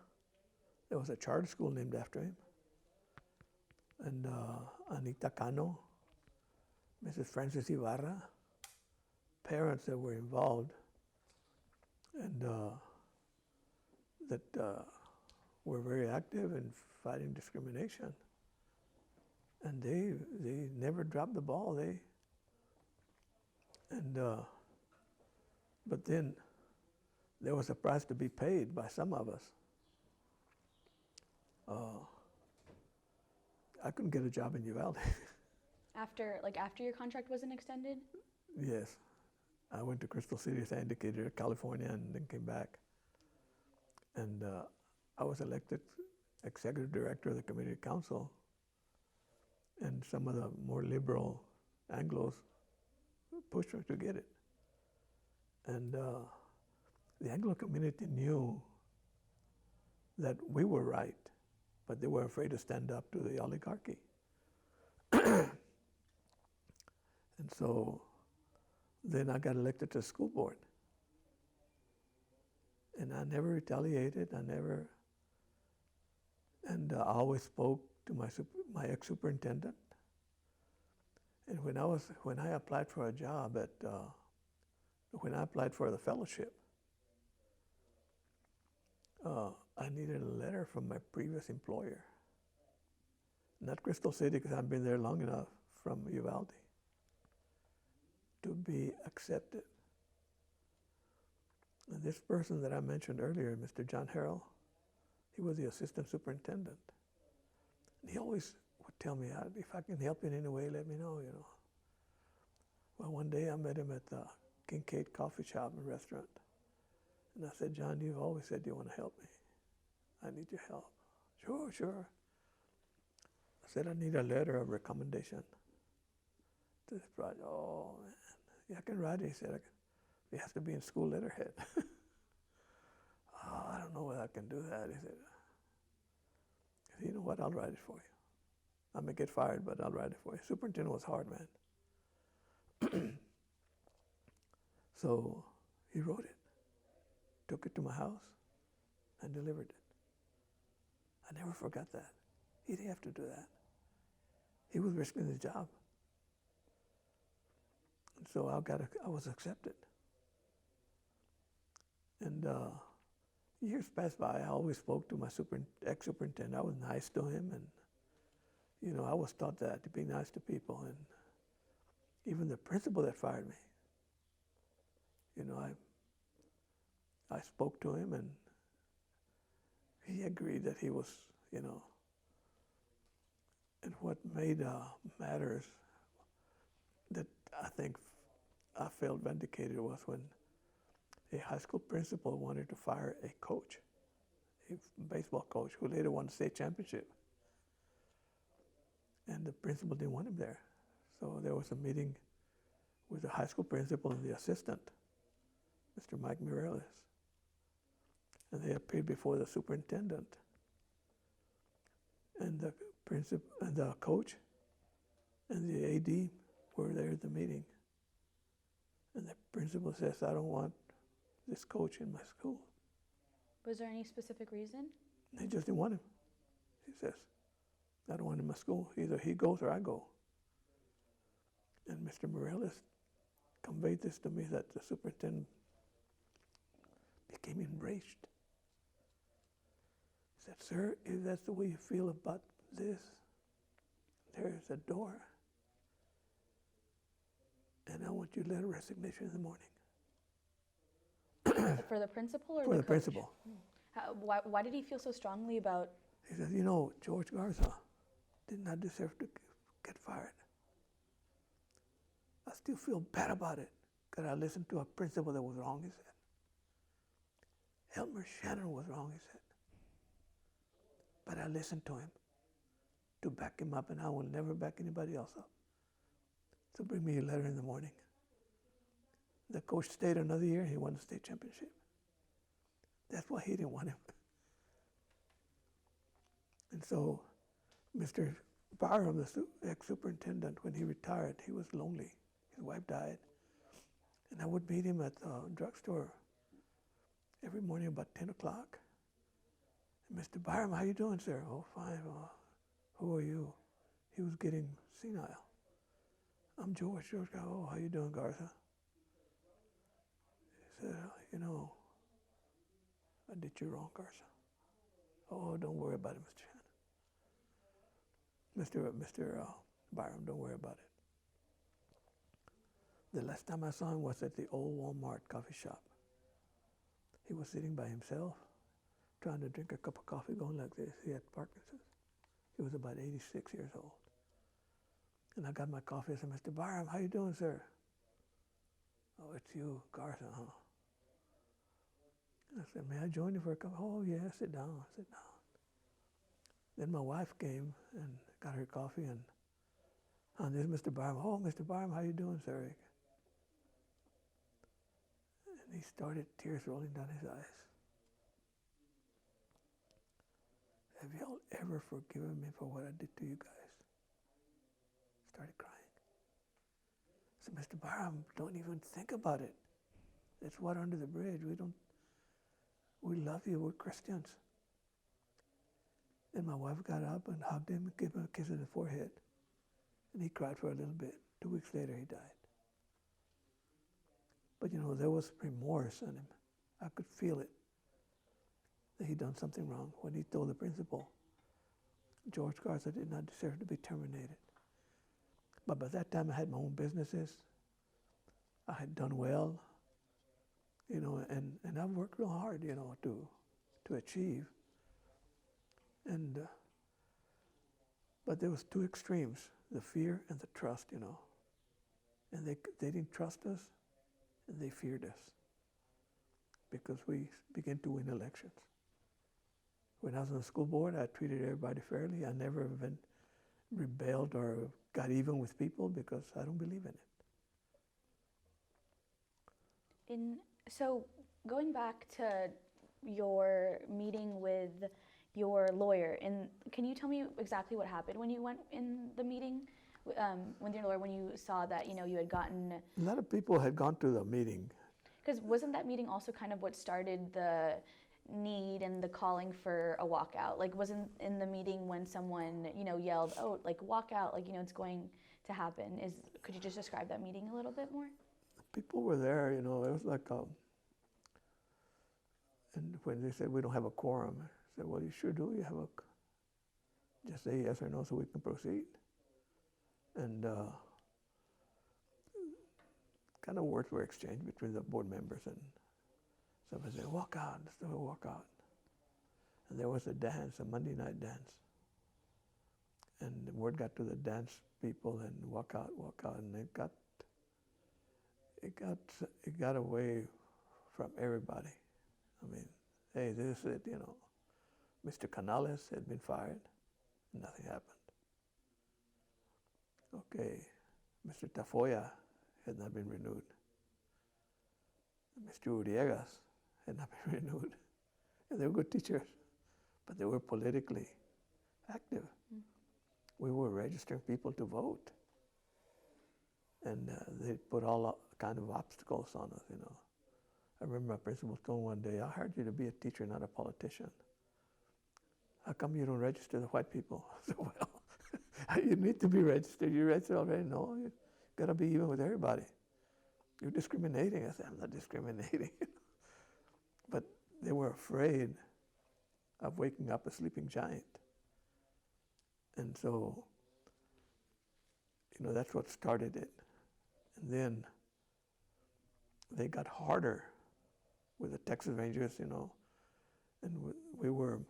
there was a charter school named after him. And Anita Cano, Mrs. Francis Ibarra, parents that were involved and that were very active in fighting discrimination. and they never dropped the ball. But then there was a price to be paid by some of us. I couldn't get a job in Uvalde. After your contract wasn't extended? Yes. I went to Crystal City, as I indicated, California, and then came back. And I was elected executive director of the community council. And some of the more liberal Anglos pushed me to get it. And the Anglo community knew that we were right, but they were afraid to stand up to the oligarchy. And so then I got elected to the school board. And I never retaliated. And I always spoke to my ex-superintendent. And when I applied for a job when I applied for the fellowship, I needed a letter from my previous employer. Not Crystal City, because I've been there long enough, from Uvalde, to be accepted. And this person that I mentioned earlier, Mr. John Harrell, he was the assistant superintendent. And he always would tell me, if I can help in any way, let me know, Well, one day I met him at the Kincaid Coffee Shop and Restaurant. And I said, John, you've always said you want to help me. I need your help. Sure. I said, I need a letter of recommendation to this project. Oh, man. Yeah, I can write it. He said, it has to be in school letterhead. Oh, I don't know whether I can do that. He said, you know what, I'll write it for you. I may get fired, but I'll write it for you. Superintendent was hard, man. So he wrote it, took it to my house, and delivered it. I never forgot that. He didn't have to do that. He was risking his job. And so I was accepted. And years passed by. I always spoke to my ex-superintendent. I was nice to him, and I was taught that, to be nice to people. And even the principal that fired me, I spoke to him, and he agreed that he was, and what made matters that I think I felt vindicated was when a high school principal wanted to fire a coach, a baseball coach, who later won the state championship. And the principal didn't want him there. So there was a meeting with the high school principal and the assistant, Mr. Mike Mireles. And they appeared before the superintendent. And the principal and the coach and the AD were there at the meeting. And the principal says, I don't want this coach in my school. Was there any specific reason? They just didn't want him. He says, I don't want him in my school. Either he goes or I go. And Mr. Mireles conveyed this to me, that the superintendent became enraged. He said, sir, if that's the way you feel about this, there's a door. And I want you to letter resignation in the morning. For the principal or For the principal. Why did he feel so strongly about? He says, George Garza did not deserve to get fired. I still feel bad about it because I listened to a principal that was wrong, he said. Elmer Shannon was wrong, he said. But I listened to him to back him up, and I will never back anybody else up. So bring me a letter in the morning. The coach stayed another year. He won the state championship. That's why he didn't want him. And so Mr. Barham, the ex-superintendent, when he retired, he was lonely. His wife died. And I would meet him at the drugstore every morning about 10 o'clock. And Mr. Barham, how you doing, sir? Oh, fine. Who are you? He was getting senile. I'm George. Oh, how you doing, Garza? He said, I did you wrong, Garza. Oh, don't worry about it, Mr. Shannon. Mr. Byram, don't worry about it. The last time I saw him was at the old Walmart coffee shop. He was sitting by himself, trying to drink a cup of coffee, going like this. He had Parkinson's. He was about 86 years old. And I got my coffee. I said, Mr. Byram, how you doing, sir? Oh, it's you, Garza, huh? And I said, may I join you for a cup? Oh, yeah, sit down, sit down. Then my wife came and got her coffee, and this is Mr. Byram. Oh, Mr. Byram, how you doing, sir? And he started, tears rolling down his eyes. Have y'all ever forgiven me for what I did to you guys? Started crying. I said, Mr. Byram, don't even think about it. It's water under the bridge. We love you. We're Christians. Then my wife got up and hugged him and gave him a kiss on the forehead. And he cried for a little bit. 2 weeks later, he died. But there was remorse in him. I could feel it, that he'd done something wrong. When he told the principal, George Garza did not deserve to be terminated. But by that time, I had my own businesses. I had done well, and I've worked real hard, to achieve. And but there was two extremes: the fear and the trust, And they didn't trust us, and they feared us because we began to win elections. When I was on the school board, I treated everybody fairly. I never even rebelled or got even with people because I don't believe in it. So going back to your meeting with your lawyer, and can you tell me exactly what happened when you went in the meeting with your lawyer, when you saw that you had gotten... A lot of people had gone to the meeting. Because wasn't that meeting also kind of what started the need and the calling for a walkout? Like, wasn't in the meeting when someone yelled, "Oh, like walk out, like it's going to happen"? Could you just describe that meeting a little bit more? People were there, it was like and when they said we don't have a quorum, I said, well, you sure do. You have just say yes or no so we can proceed. And kind of words were exchanged between the board members, and somebody said, walk out, let's do a walk out. And there was a dance, a Monday night dance. And the word got to the dance people, and walk out, and it got away from everybody. I mean, hey, this is it, Mr. Canales had been fired, nothing happened. Okay, Mr. Tafoya had not been renewed. Mr. Uriegas had not been renewed. And they were good teachers, but they were politically active. Mm. We were registering people to vote. And they put all kind of obstacles on us, I remember my principal told me one day, I hired you to be a teacher, not a politician. How come you don't register the white people? I said, well, you need to be registered. You're registered already. No, you got to be even with everybody. You're discriminating. I said, I'm not discriminating. But they were afraid of waking up a sleeping giant. And so, that's what started it. And then they got harder with the Texas Rangers, and we were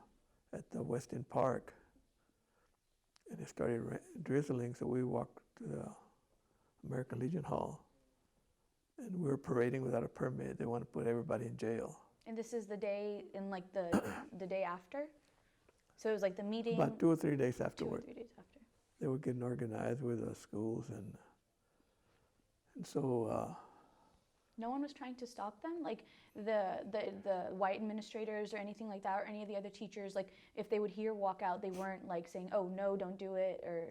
at the Weston Park, and it started drizzling, so we walked to the American Legion Hall, and we were parading without a permit. They want to put everybody in jail. And this is the day in the day after? So it was like the meeting? About 2 or 3 days afterward. 2 or 3 days after. They were getting organized with the schools, and so... no one was trying to stop them? Like the white administrators or anything like that, or any of the other teachers, like if they would hear walkout, they weren't like saying, oh no, don't do it, or...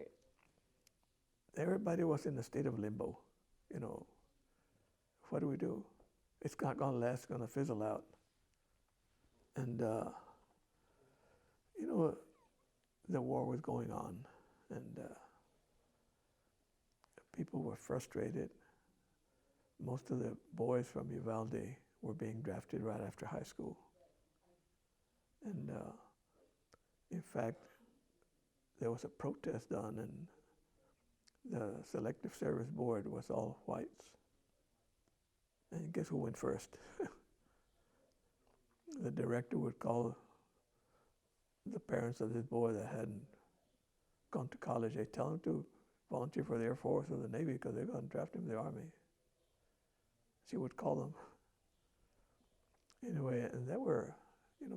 Everybody was in a state of limbo, What do we do? It's not going to last, it's going to fizzle out. And, the war was going on, and people were frustrated. Most of the boys from Uvalde were being drafted right after high school. And in fact, there was a protest done, and the Selective Service Board was all whites. And guess who went first? The director would call the parents of this boy that hadn't gone to college. They tell him to volunteer for the Air Force or the Navy because they're going to draft him in the Army. She would call them. Anyway, and there were,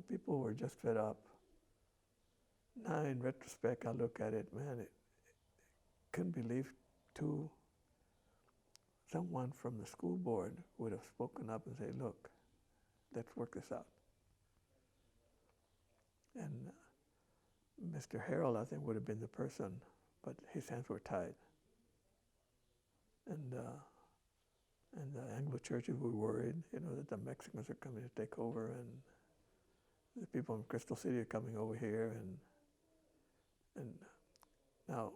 people were just fed up. Now, in retrospect, I look at it, man, it couldn't believe someone from the school board would have spoken up and say, look, let's work this out. And Mr. Harold, I think, would have been the person, but his hands were tied. And the Anglo churches were worried, that the Mexicans are coming to take over, and the people in Crystal City are coming over here. And now,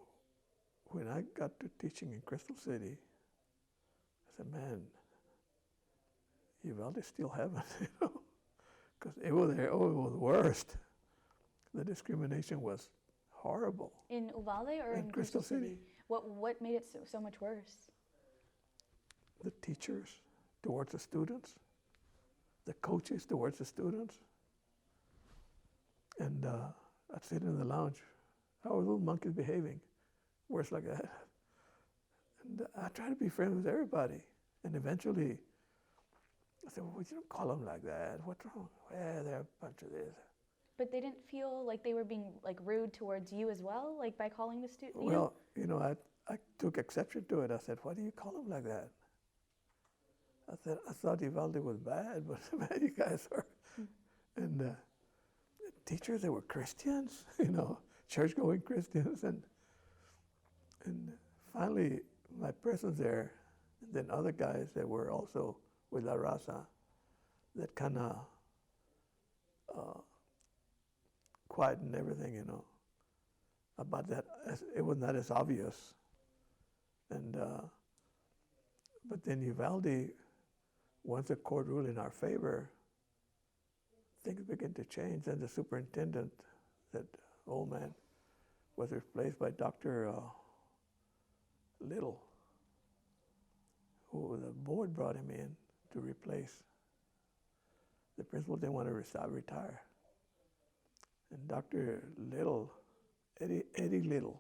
when I got to teaching in Crystal City, I said, man, Uvalde still haven't, because it was the worst. The discrimination was horrible. In Uvalde or in Crystal City? What made it so much worse? The teachers towards the students, the coaches towards the students. And I'd sit in the lounge. How are little monkeys behaving? Words like that. And I try to be friends with everybody. And eventually, I said, well, you don't call them like that. What's wrong? Well, they're a bunch of this. But they didn't feel like they were being rude towards you as well, by calling the student? Well, I took exception to it. I said, why do you call them like that? I said, I thought Uvalde was bad, but man, you guys are. And teachers that were Christians, church-going Christians. And finally, my presence there, and then other guys that were also with La Raza, that kind of quietened everything, about that. It was not as obvious. And but then Uvalde, once the court ruled in our favor, things began to change. And the superintendent, that old man, was replaced by Dr. Little, who the board brought him in to replace. The principal didn't want to retire. And Dr. Little, Eddie Little,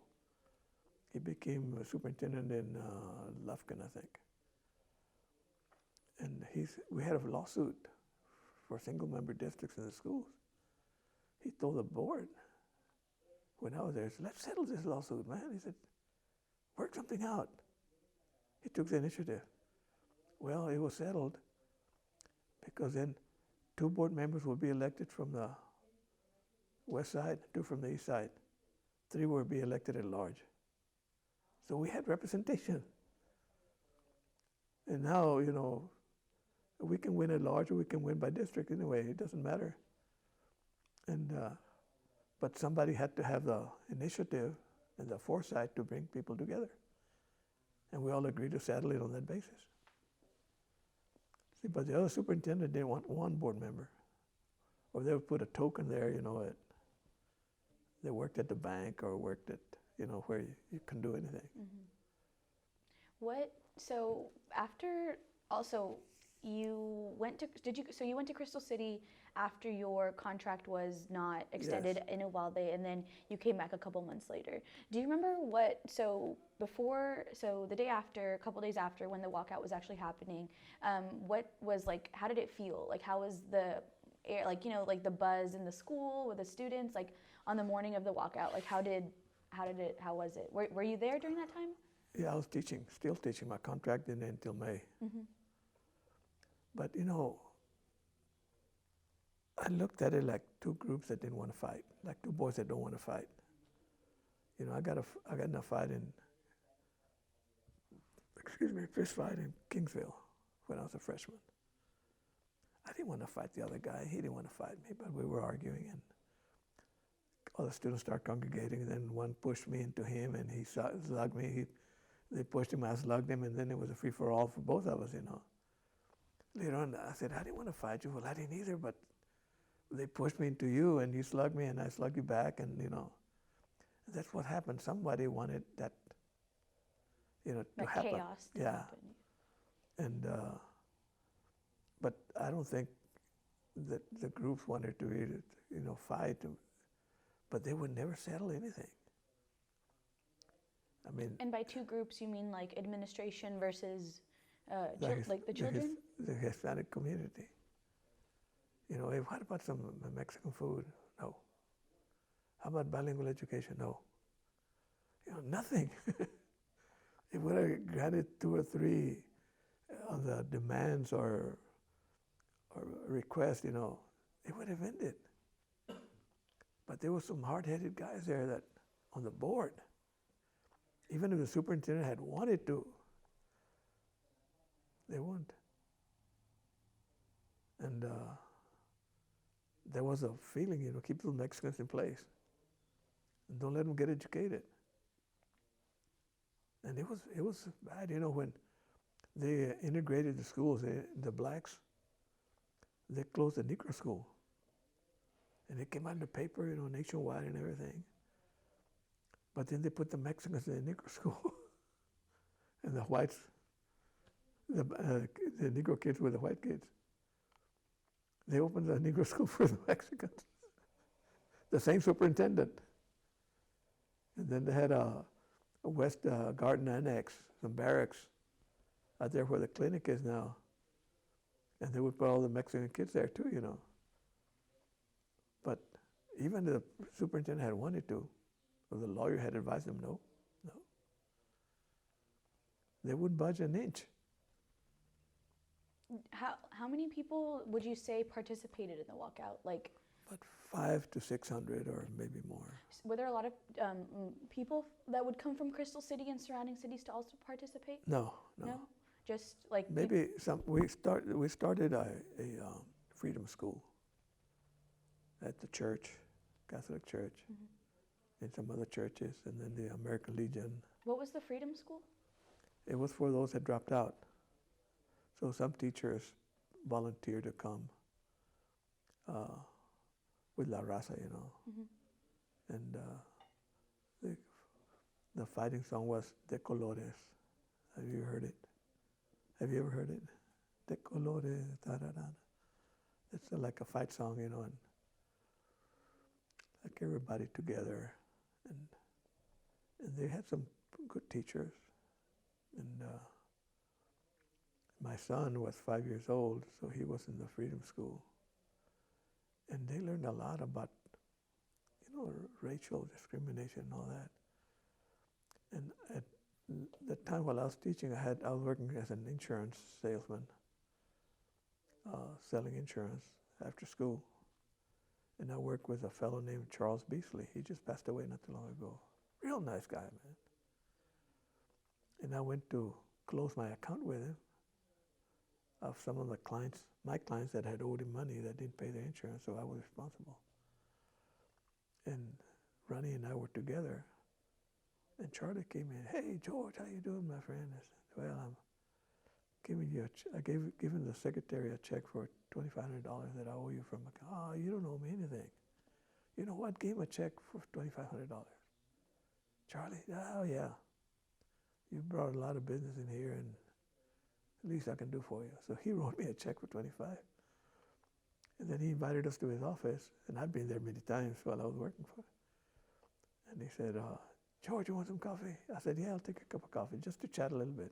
he became a superintendent in Lufkin, I think. And we had a lawsuit for single-member districts in the schools. He told the board, when I was there, he said, let's settle this lawsuit, man. He said, work something out. He took the initiative. Well, it was settled because then 2 board members would be elected from the west side, 2 from the east side. 3 would be elected at large. So we had representation. And now, we can win at large or we can win by district anyway. It doesn't matter. And but somebody had to have the initiative and the foresight to bring people together. And we all agreed to settle it on that basis. See, but the other superintendent didn't want 1 board member. Or they would put a token there, they worked at the bank or worked at, where you can do anything. Mm-hmm. So after, also, you went to Crystal City after your contract was not extended. Yes. In Uvalde, and then you came back a couple months later. Do you remember the day after, a couple days after when the walkout was actually happening, what was how did it feel? How was the air, the buzz in the school with the students, on the morning of the walkout? How was it? Were you there during that time? Yeah, I was still teaching. My contract didn't end until May. Mm-hmm. But I looked at it like 2 groups that didn't want to fight, like 2 boys that don't want to fight. I got in a fight fist fight in Kingsville when I was a freshman. I didn't want to fight the other guy. He didn't want to fight me, but we were arguing, and all the students started congregating, and then one pushed me into him, and he slugged me. They pushed him, I slugged him, and then it was a free-for-all for both of us, Later on, I said, I didn't want to fight you. Well, I didn't either, but they pushed me into you, and you slugged me, and I slugged you back, and, That's what happened. Somebody wanted that, to That happen. chaos to Yeah. happen. And but I don't think that the groups wanted to fight, but they would never settle anything. I mean, And by two groups, you mean like administration versus like the the children? the Hispanic community. Hey, what about some Mexican food? No. How about bilingual education? No. Nothing. It would have granted 2 or 3 of the demands or requests, it would have ended. But there were some hard-headed guys there that on the board. Even if the superintendent had wanted to, they wouldn't. And there was a feeling, keep the Mexicans in place. And don't let them get educated. And it was bad, when they integrated the schools, the blacks, they closed the Negro school. And it came out in the paper, nationwide and everything. But then they put the Mexicans in the Negro school. And the whites, the Negro kids were the white kids. They opened the Negro school for the Mexicans. The same superintendent. And then they had a West Garden Annex, some barracks out there where the clinic is now. And they would put all the Mexican kids there too, But even the superintendent had wanted to, or the lawyer had advised them, no. They wouldn't budge an inch. How many people would you say participated in the walkout? Like, But 500 to 600 or maybe more. were there a lot of people that would come from Crystal City and surrounding cities to also participate? No. Just like Maybe some. We started a freedom school at the church, Catholic Church, and some other churches, and then the American Legion. What was the Freedom School? It was for those that dropped out. So some teachers volunteered to come with La Raza, And the fighting song was De Colores. Have you heard it? Have you ever heard it? De Colores, da-da-da. It's like a fight song, and like everybody together. And they had some good teachers. And my son was 5 years old, so he was in the Freedom School. And they learned a lot about, racial discrimination and all that. And at the time while I was teaching, I was working as an insurance salesman, selling insurance after school. And I worked with a fellow named Charles Beasley. He just passed away not too long ago. Real nice guy, man. And I went to close my account with him of some of my clients that had owed him money that didn't pay their insurance, so I was responsible. And Ronnie and I were together, and Charlie came in. Hey, George, how you doing, my friend? I said, well, I'm giving you I given the secretary a check for $2,500 that I owe you from account. Oh, you don't owe me anything. You know what? Gave him a check for $2,500. Charlie, oh yeah. You brought a lot of business in here, and at least I can do for you. So he wrote me a check for $25. And then he invited us to his office, and I'd been there many times while I was working for him. And he said, George, you want some coffee? I said, yeah, I'll take a cup of coffee just to chat a little bit.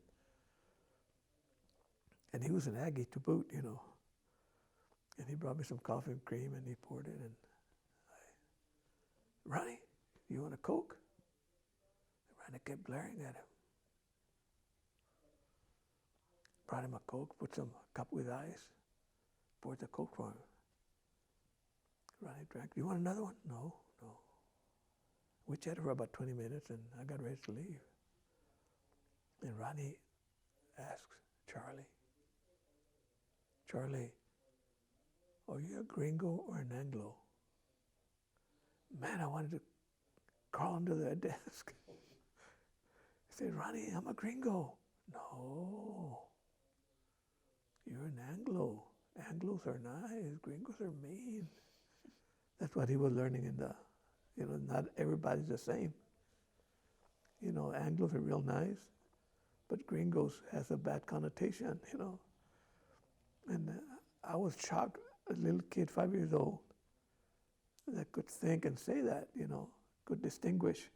And he was an Aggie to boot, And he brought me some coffee and cream, and he poured it. And Ronnie, you want a Coke? Ronnie kept glaring at him. Brought him a Coke, put some cup with ice, poured the Coke for him. Ronnie drank. You want another one? No. We chatted for about 20 minutes, and I got ready to leave. And Ronnie asks Charlie, are you a gringo or an Anglo? Man, I wanted to crawl under that desk. He said, Ronnie, I'm a gringo. No. You're an Anglo. Anglos are nice. Gringos are mean. That's what he was learning in the You know, not everybody's the same. You know, Anglos are real nice, but gringos has a bad connotation, you know. And I was shocked, a little kid, 5 years old, that could think and say that, you know, could distinguish.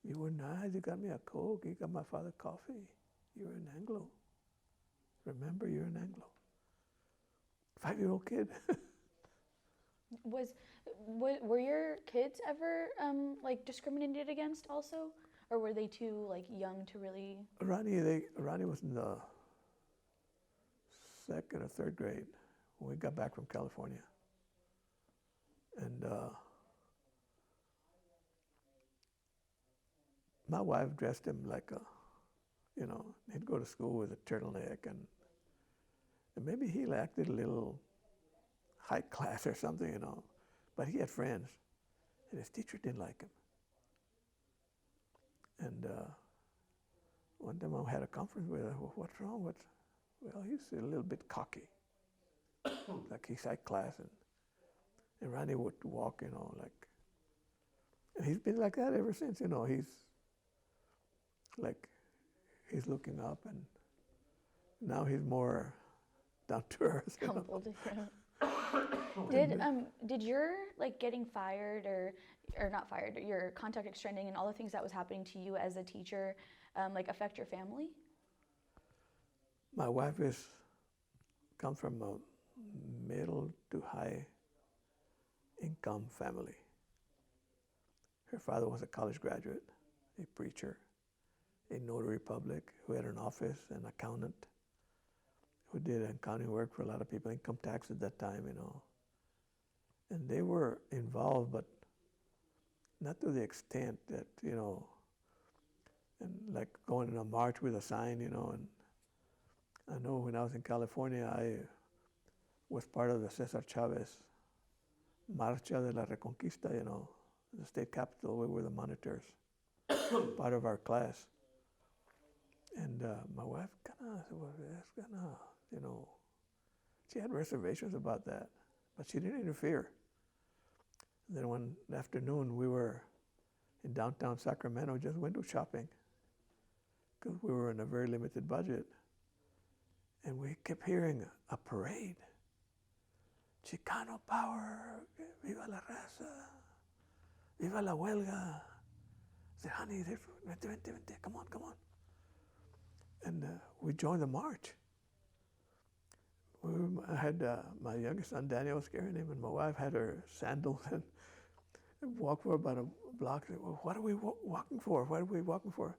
You were nice, you got me a Coke, you got my father coffee. You're an Anglo. Remember, you're an Anglo. 5-year-old kid. Were your kids ever like discriminated against also, or were they too like young to really? Ronnie was in the 2nd or 3rd grade when we got back from California, and my wife dressed him like a, you know, he'd go to school with a turtleneck, and maybe he acted a little high class or something, you know, but he had friends, and his teacher didn't like him. And one time I had a conference with her. Well, what's wrong with? Well, he's a little bit cocky, like he's high class, and Ronnie would walk, you know, like, and he's been like that ever since, you know. He's like, he's looking up, and now he's more down to earth. Humbled. Did your like getting fired or not fired, your contact extending and all the things that was happening to you as a teacher like affect your family? My wife comes from a middle to high income family. Her father was a college graduate, a preacher, a notary public who had an office, an accountant who did accounting work for a lot of people, income tax at that time, you know. And they were involved, but not to the extent that, you know, and like going in a march with a sign, you know. And I know when I was in California, I was part of the Cesar Chavez Marcha de la Reconquista, you know, the state capitol. We were the monitors, part of our class. And my wife you know, she had reservations about that, but she didn't interfere. And then one afternoon, we were in downtown Sacramento, just window shopping, because we were in a very limited budget. And we kept hearing a parade. Chicano power, viva la raza, viva la huelga. I said, honey, vente, come on. And we joined the march. I had my youngest son, Daniel, was carrying him, and my wife had her sandals and walked for about a block. Said, well, what are we walking for? What are we walking for?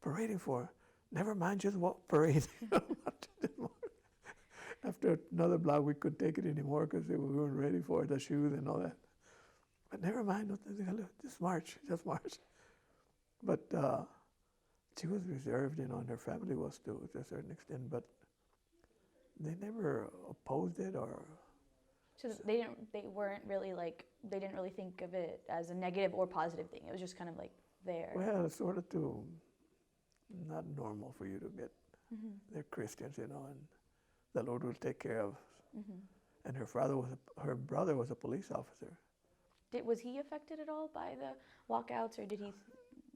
Parading for? Never mind, just walk, parade. After another block, we couldn't take it anymore because we weren't ready for the shoes and all that. But never mind, just march. But she was reserved, you know, and her family was too, to a certain extent. But they never opposed it or. So they didn't really think of it as a negative or positive thing. It was just kind of like there. Well, it's sort of not normal for you to get. Mm-hmm. They're Christians, you know, and the Lord will take care of. Mm-hmm. And her brother was a police officer. Was he affected at all by the walkouts, or did he?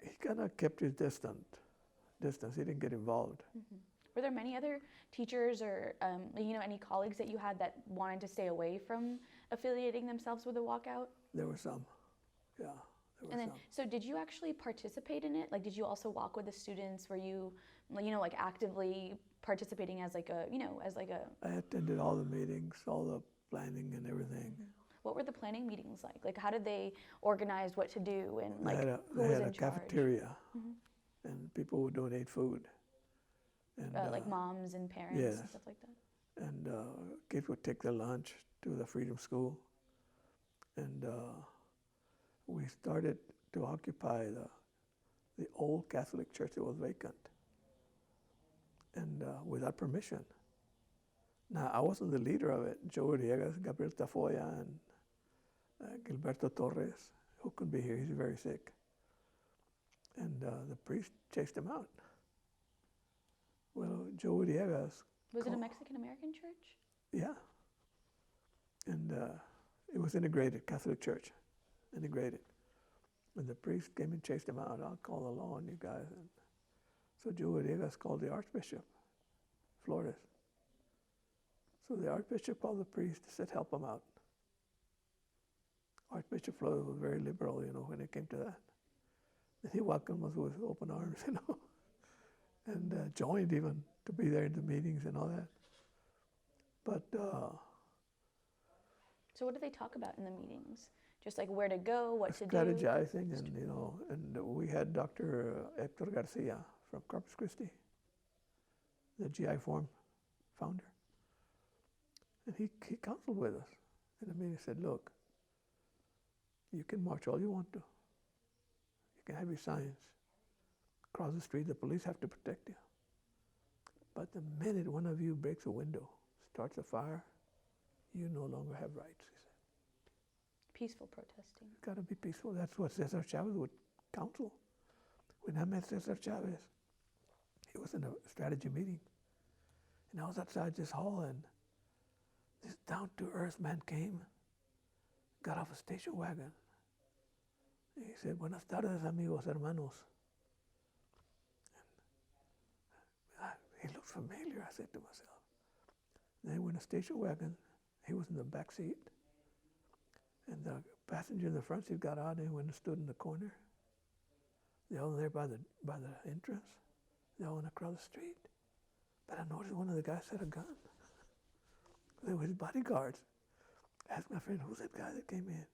He kind of kept his distance. He didn't get involved. Mm-hmm. Were there many other teachers or any colleagues that you had that wanted to stay away from affiliating themselves with a walkout? There were some, yeah. So did you actually participate in it? Like, did you also walk with the students? Were you, like actively participating as I attended all the meetings, all the planning and everything. Mm-hmm. What were the planning meetings like? Like, how did they organize what to do and like who was in charge? They had a cafeteria, and people would donate food. And, like moms and parents and stuff like that. And kids would take their lunch to the Freedom School. And we started to occupy the old Catholic church that was vacant, and without permission. Now, I wasn't the leader of it. Joe Riegas, Gabriel Tafoya, and Gilberto Torres, who couldn't be here. He's very sick. And the priest chased him out. Well, Joe Riegas. Was it a Mexican-American church? Yeah. And it was integrated Catholic church. integrated. And the priest came and chased him out. I'll call the law on you guys. And so Joe Villegas called the Archbishop, Flores. So the Archbishop called the priest and said, help him out. Archbishop Flores was very liberal, when it came to that. And he welcomed us with open arms, and joined even to be there in the meetings and all that. But so what do they talk about in the meetings? Just like where to go, what to do? Strategizing, and we had Dr. Hector Garcia from Corpus Christi, the GI Forum founder. And he counseled with us. In the meeting, he said, look, you can march all you want to. You can have your signs. Across the street, the police have to protect you. But the minute one of you breaks a window, starts a fire, you no longer have rights, he said. Peaceful protesting. It's got to be peaceful. That's what Cesar Chavez would counsel. When I met Cesar Chavez, he was in a strategy meeting. And I was outside this hall, and this down-to-earth man came, got off a station wagon. He said, buenas tardes, amigos, hermanos. And he looked familiar, I said to myself. Then he went in a station wagon. He was in the back seat. And the passenger in the front seat got out and went and stood in the corner. They all there by the entrance. They all went across the street. But I noticed one of the guys had a gun. They were his bodyguards. I asked my friend, who's that guy that came in?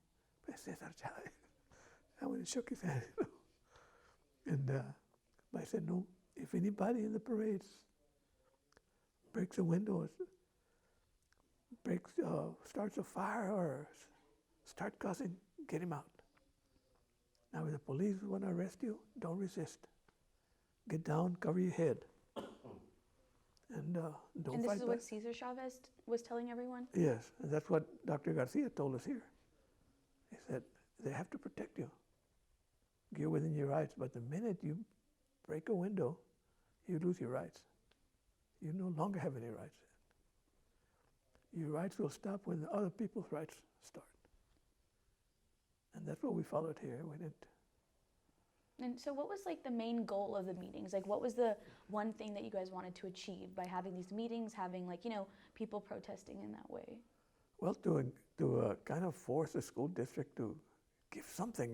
I said, Cesar Chavez. I went and shook his hand. And I said, no, if anybody in the parades breaks a window, starts a fire or start cussing, get him out. Now if the police want to arrest you, don't resist. Get down, cover your head. And don't fight And this is back. what Cesar Chavez was telling everyone? Yes, and that's what Dr. Garcia told us here. He said, they have to protect you. You're within your rights, but the minute you break a window, you lose your rights. You no longer have any rights. Your rights will stop when the other people's rights start. And that's what we followed here. We didn't. And so what was like the main goal of the meetings? Like what was the one thing that you guys wanted to achieve by having these meetings, having people protesting in that way? Well, to kind of force the school district to give something,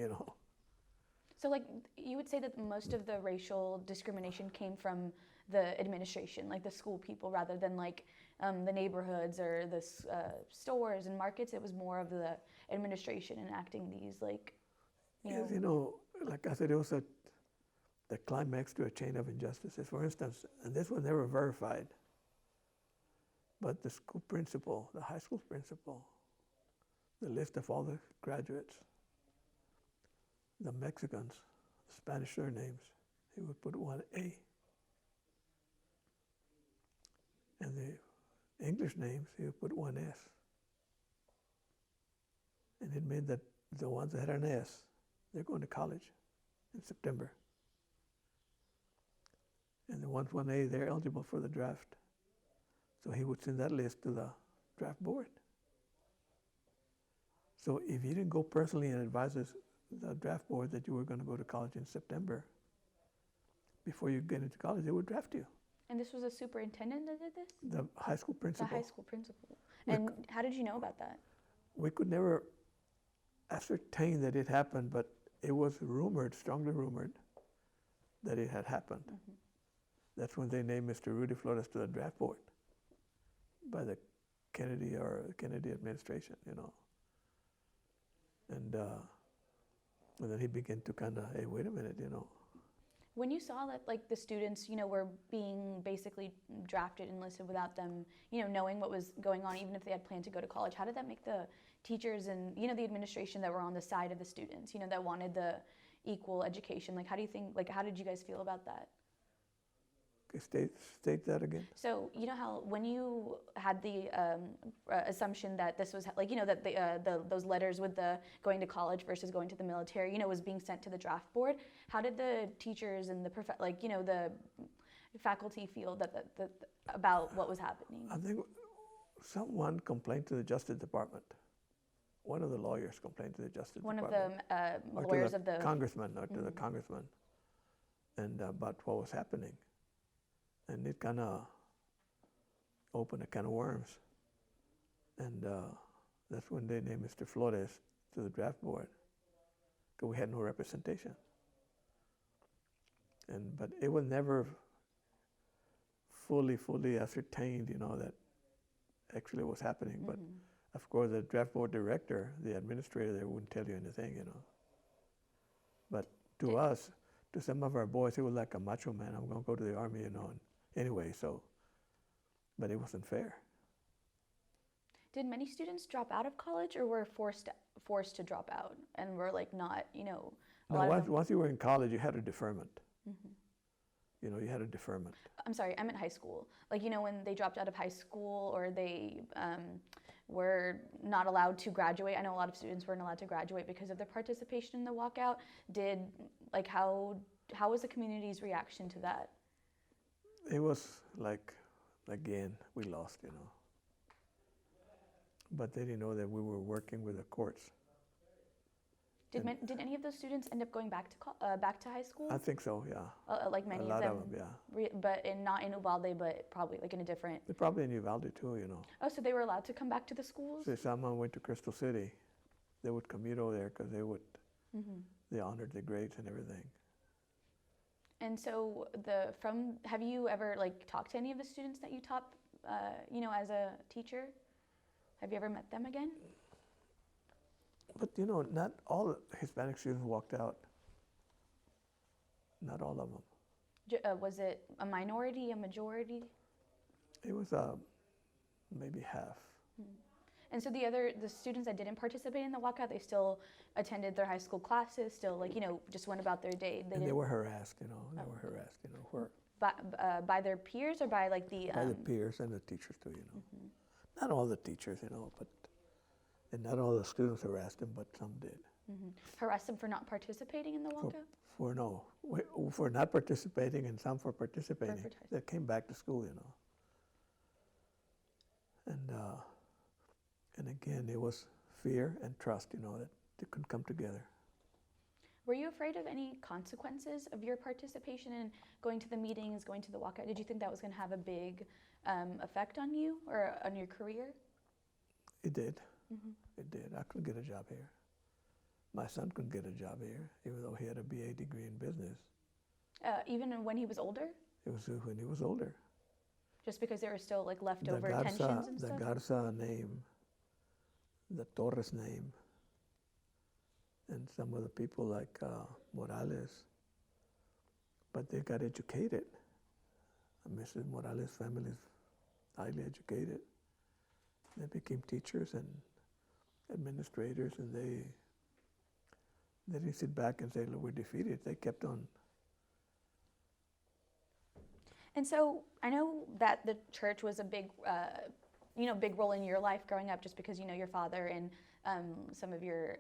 So like you would say that most of the racial discrimination came from the administration, like the school people, rather than like the neighborhoods or the stores and markets. It was more of the administration enacting these Yes, like I said, it was the climax to a chain of injustices. For instance, and this was never verified, but the school principal, the high school principal, the list of all the graduates, the Mexicans, the Spanish surnames, he would put 1A. And the English names, he would put 1S. And it meant that the ones that had an S, they're going to college in September. And the ones 1A, they're eligible for the draft. So he would send that list to the draft board. So if you didn't go personally and advise the draft board that you were going to go to college in September, before you get into college, they would draft you. And this was a superintendent that did this? The high school principal. The high school principal. And how did you know about that? We could never ascertain that it happened, but it was rumored, strongly rumored, that it had happened. Mm-hmm. That's when they named Mr. Rudy Flores to the draft board by the Kennedy administration, And then he began to kind of, hey, wait a minute, When you saw that the students, were being basically drafted, enlisted without them, knowing what was going on, even if they had planned to go to college, how did that make the teachers and, the administration that were on the side of the students, that wanted the equal education? How do you think, how did you guys feel about that? State that again. So you know how when you had the assumption that this was that those letters with the going to college versus going to the military, was being sent to the draft board. How did the teachers and the the faculty feel that about what was happening? I think someone complained to the Justice Department one of the lawyers complained to the Justice One of Department. the Or lawyers to of the the. congressman, or to the congressman, and about what was happening. And it kind of opened a can of worms. And that's when they named Mr. Flores to the draft board, because we had no representation. But it was never fully ascertained, that actually was happening. But of course, the draft board director, the administrator there, wouldn't tell you anything, But to us, to some of our boys, it was like a macho man. I'm going to go to the army, And anyway, but it wasn't fair. Did many students drop out of college, or were forced to drop out and were like not, a No, lot of them. once you were in college, you had a deferment. You had a deferment. I'm sorry, I meant high school. Like, when they dropped out of high school, or they were not allowed to graduate. I know a lot of students weren't allowed to graduate because of their participation in the walkout. How was the community's reaction to that? It was like, again, we lost, But they didn't know that we were working with the courts. Did any of those students end up going back to high school? I think so, yeah. Like many a lot of them, yeah. But not in Uvalde, but probably like in a different. They're probably in Uvalde too, Oh, so they were allowed to come back to the schools? So if someone went to Crystal City, they would commute over there because they honored the grades and everything. And so have you ever talked to any of the students that you taught, as a teacher? Have you ever met them again? But not all Hispanic students walked out. Not all of them. Was it a minority, a majority? It was maybe half. And so the students that didn't participate in the walkout, they still attended their high school classes, still just went about their day. They were harassed, They were harassed, where. By their peers, or by the. By the peers and the teachers too, Not all the teachers, and not all the students harassed them, but some did. Harassed them for not participating in the walkout? For not participating, and some for participating. That came back to school, And again, it was fear and trust, that they couldn't come together. Were you afraid of any consequences of your participation in going to the meetings, going to the walkout? Did you think that was going to have a big effect on you or on your career? It did. It did. I couldn't get a job here. My son couldn't get a job here, even though he had a BA degree in business. Even when he was older? It was when he was older. Just because there were still leftover tensions and stuff? The Garza name, the Torres name, and some of the people like Morales, but they got educated. Mrs. Morales' family is highly educated. They became teachers and administrators, and they didn't sit back and say, look, we're defeated. They kept on. And so I know that the church was a big role in your life growing up, just because, your father and some of your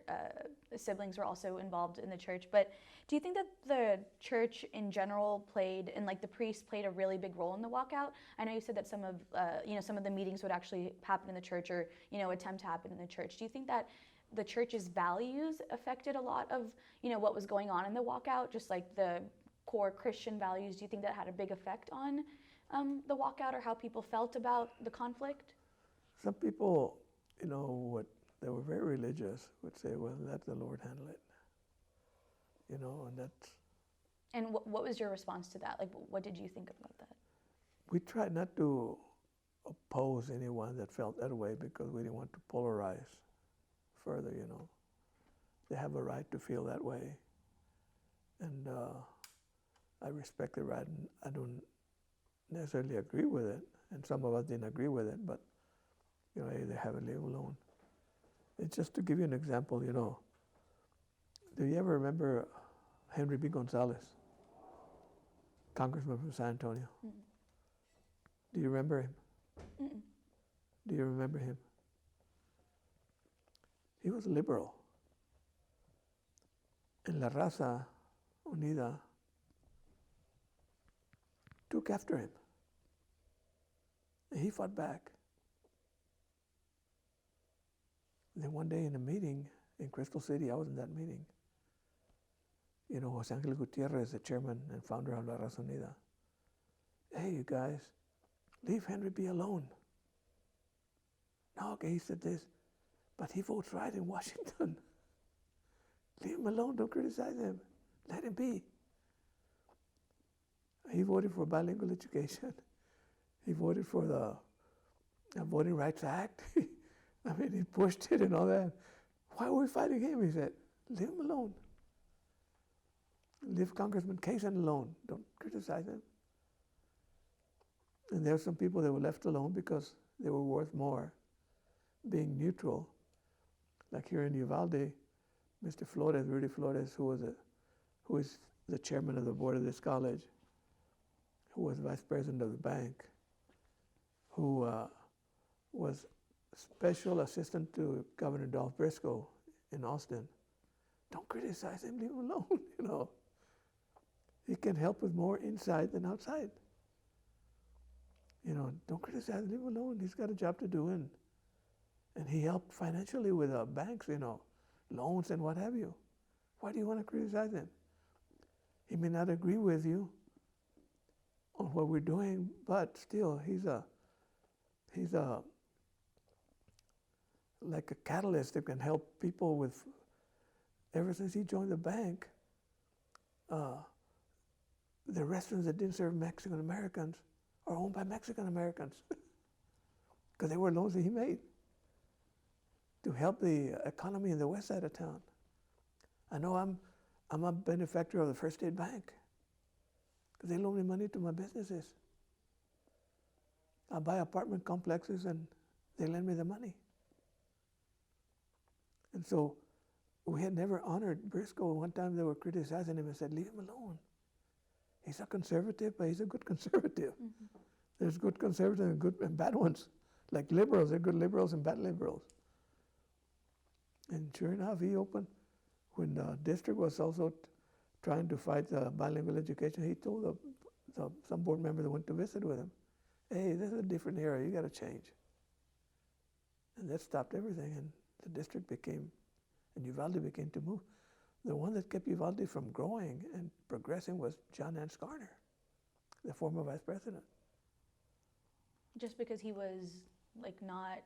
siblings were also involved in the church. But do you think that the church in general played, and the priests played a really big role in the walkout? I know you said that some of the meetings would actually happen in the church, or, attempt to happen in the church. Do you think that the church's values affected a lot of, what was going on in the walkout, just like the core Christian values? Do you think that had a big effect on the walkout, or how people felt about the conflict? Some people, that were very religious would say, well, let the Lord handle it. And that's. And what was your response to that? What did you think about that? We tried not to oppose anyone that felt that way, because we didn't want to polarize further, They have a right to feel that way. And I respect the right, and I don't necessarily agree with it, and some of us didn't agree with it, but they have it, leave alone. It's just to give you an example, do you ever remember Henry B. Gonzalez, congressman from San Antonio? Mm-mm. Do you remember him? Mm-mm. Do you remember him? He was liberal. And La Raza Unida took after him. And he fought back. Then one day in a meeting in Crystal City, I was in that meeting. You know, Jose Angel Gutierrez, the chairman and founder of La Raza Unida. Hey, you guys, leave Henry B. alone. No, okay, he said this, but he votes right in Washington. Leave him alone, don't criticize him. Let him be. He voted for bilingual education. He voted for the Voting Rights Act. I mean, he pushed it and all that. Why are we fighting him? He said, leave him alone. Leave Congressman Kaysen alone. Don't criticize him. And there were some people that were left alone because they were worth more being neutral. Like here in Uvalde, Mr. Flores, Rudy Flores, who is the chairman of the board of this college, who was vice president of the bank, who was special assistant to Governor Dolph Briscoe in Austin. Don't criticize him, leave him alone, you know. He can help with more inside than outside. You know, don't criticize, leave him alone. He's got a job to do, and he helped financially with banks, you know, loans and what have you. Why do you want to criticize him? He may not agree with you on what we're doing, but still, he's like a catalyst that can help people with. Ever since he joined the bank, the restaurants that didn't serve Mexican Americans are owned by Mexican Americans because they were loans that he made to help the economy in the west side of town. I know I'm a benefactor of the First State Bank because they loan me money to my businesses. I buy apartment complexes and they lend me the money. And so we had never honored Briscoe. One time they were criticizing him and said, leave him alone. He's a conservative, but he's a good conservative. Mm-hmm. There's good conservatives and good and bad ones. Like liberals, there are good liberals and bad liberals. And sure enough, he opened, when the district was also trying to fight bilingual education, he told some board member that went to visit with him, hey, this is a different era, you got to change. And that stopped everything, and the district became, and Uvalde became to move. The one that kept Uvalde from growing and progressing was John Nance Garner, the former vice president. Just because he was like not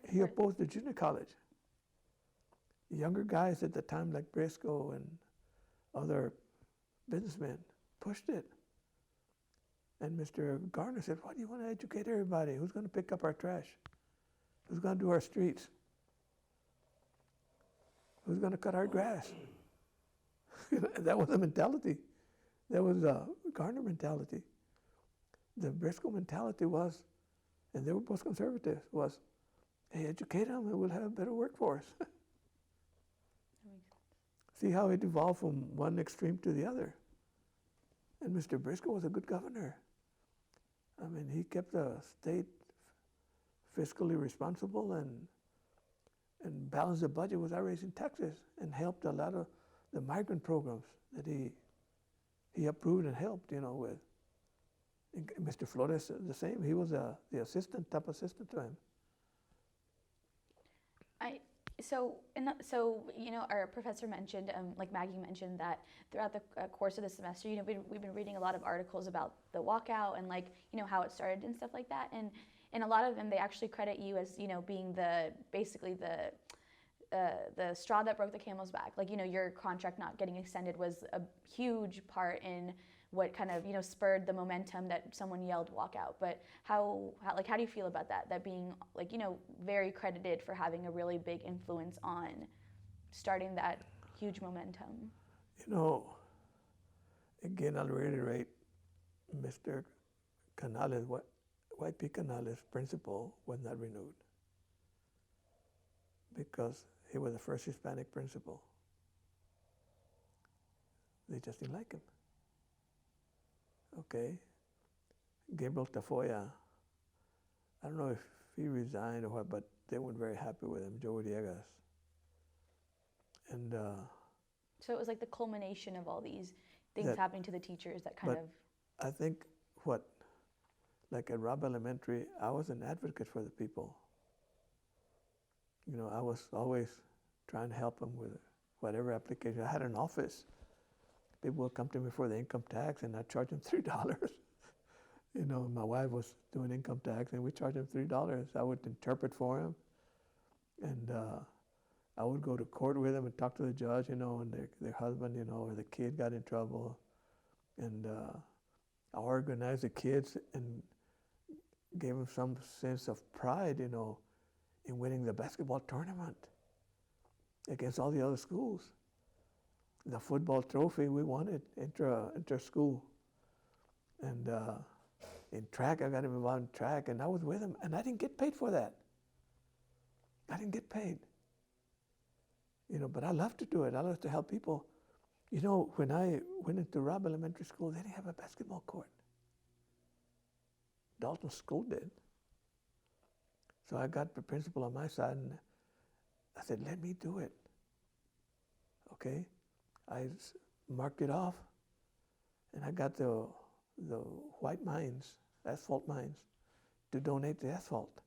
He opposed the junior college. The younger guys at the time, like Briscoe and other businessmen, pushed it. And Mr. Garner said, why do you want to educate everybody? Who's going to pick up our trash? Who's going to do our streets? Who's going to cut our grass? That was the mentality. That was the Garner mentality. The Briscoe mentality was, and they were both conservatives, was, hey, educate them and we'll have a better workforce. That makes sense. See how it evolved from one extreme to the other. And Mr. Briscoe was a good governor. I mean, he kept the state fiscally responsible and balanced the budget without raising taxes, and helped a lot of the migrant programs that he approved and helped, you know, with. And Mr. Flores, the same. He was the top assistant to him. So you know, our professor mentioned, like Maggie mentioned, that throughout the course of the semester, you know, we've been reading a lot of articles about the walkout and, like, you know, how it started and stuff like that. And a lot of them, they actually credit you as, you know, being basically the straw that broke the camel's back. Like, you know, your contract not getting extended was a huge part in what kind of, you know, spurred the momentum that someone yelled walkout. But how do you feel about that? That being, like, you know, very credited for having a really big influence on starting that huge momentum. You know, again, I'll reiterate, Mr. Canales, White P. Canales' principal was not renewed because he was the first Hispanic principal. They just didn't like him. Okay. Gabriel Tafoya, I don't know if he resigned or what, but they weren't very happy with him, Joe Villegas. And so it was like the culmination of all these things happening to the teachers that kind of... I think like at Robb Elementary, I was an advocate for the people. I was always trying to help them with whatever application. I had an office. People would come to me for the income tax, and I'd charge them $3. My wife was doing income tax, and we charged them $3. I would interpret for them, and I would go to court with them and talk to the judge, and their husband, or the kid got in trouble, and I organized the kids and gave them some sense of pride, in winning the basketball tournament against all the other schools. The football trophy, we won it inter-school. And in track, I got him involved in track, and I was with him, and I didn't get paid for that. I didn't get paid. But I love to do it. I love to help people. When I went into Robb Elementary School, they didn't have a basketball court. Dalton School did. So I got the principal on my side, and I said, let me do it. Okay? I marked it off, and I got the white mines, asphalt mines, to donate the asphalt,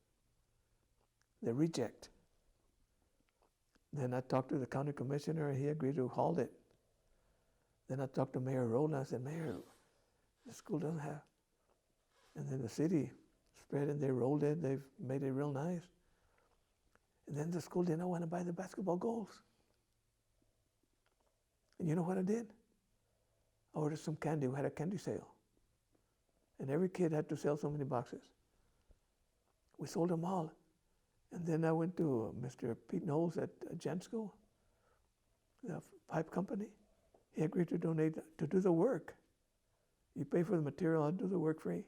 the reject. Then I talked to the county commissioner, and he agreed to haul it. Then I talked to Mayor Rowland. I said, Mayor, the school doesn't have. And then the city spread it, they rolled it, they've made it real nice. And then the school didn't want to buy the basketball goals. And you know what I did? I ordered some candy. We had a candy sale. And every kid had to sell so many boxes. We sold them all. And then I went to Mr. Pete Knowles at Jansko, the pipe company. He agreed to donate, to do the work. You pay for the material, I'll do the work free.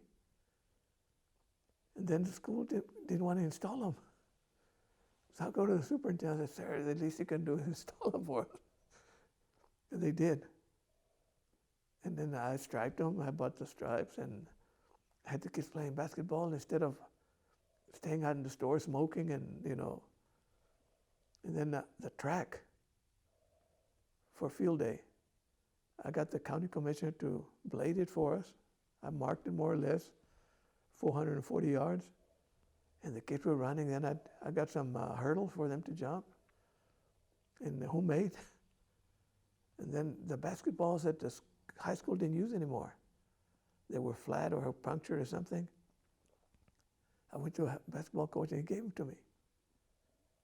And then the school didn't want to install them. So I'll go to the superintendent and say, sir, the least you can do is install them for us. And they did. And then I striped them. I bought the stripes, and I had the kids playing basketball instead of staying out in the store smoking and. And then the track for field day, I got the county commissioner to blade it for us. I marked it more or less, 440 yards. And the kids were running. Then I got some hurdles for them to jump, and homemade. And then the basketballs that the high school didn't use anymore. They were flat or punctured or something. I went to a basketball coach, and he gave them to me.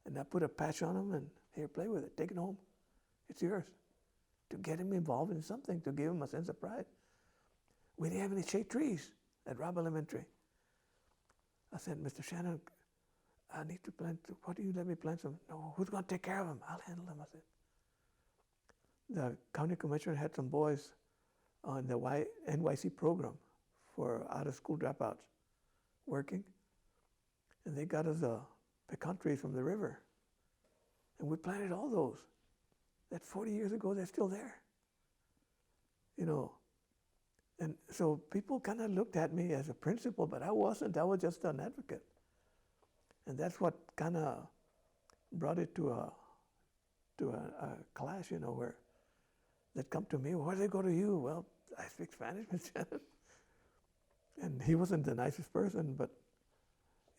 And I put a patch on them, and here, play with it. Take it home. It's yours. To get him involved in something, to give him a sense of pride. We didn't have any shade trees at Robb Elementary. I said, Mr. Shannon, I need to plant, why do you let me plant some? No, who's going to take care of them? I'll handle them, I said. The county commissioner had some boys on the NYC program for out-of-school dropouts working. And they got us pecan trees from the river. And we planted all those. That's 40 years ago, they're still there. And so people kind of looked at me as a principal, but I wasn't. I was just an advocate. And that's what kind of brought it to a clash, where they'd come to me, why do they go to you? Well, I speak Spanish, Miss Shannon. And he wasn't the nicest person, but,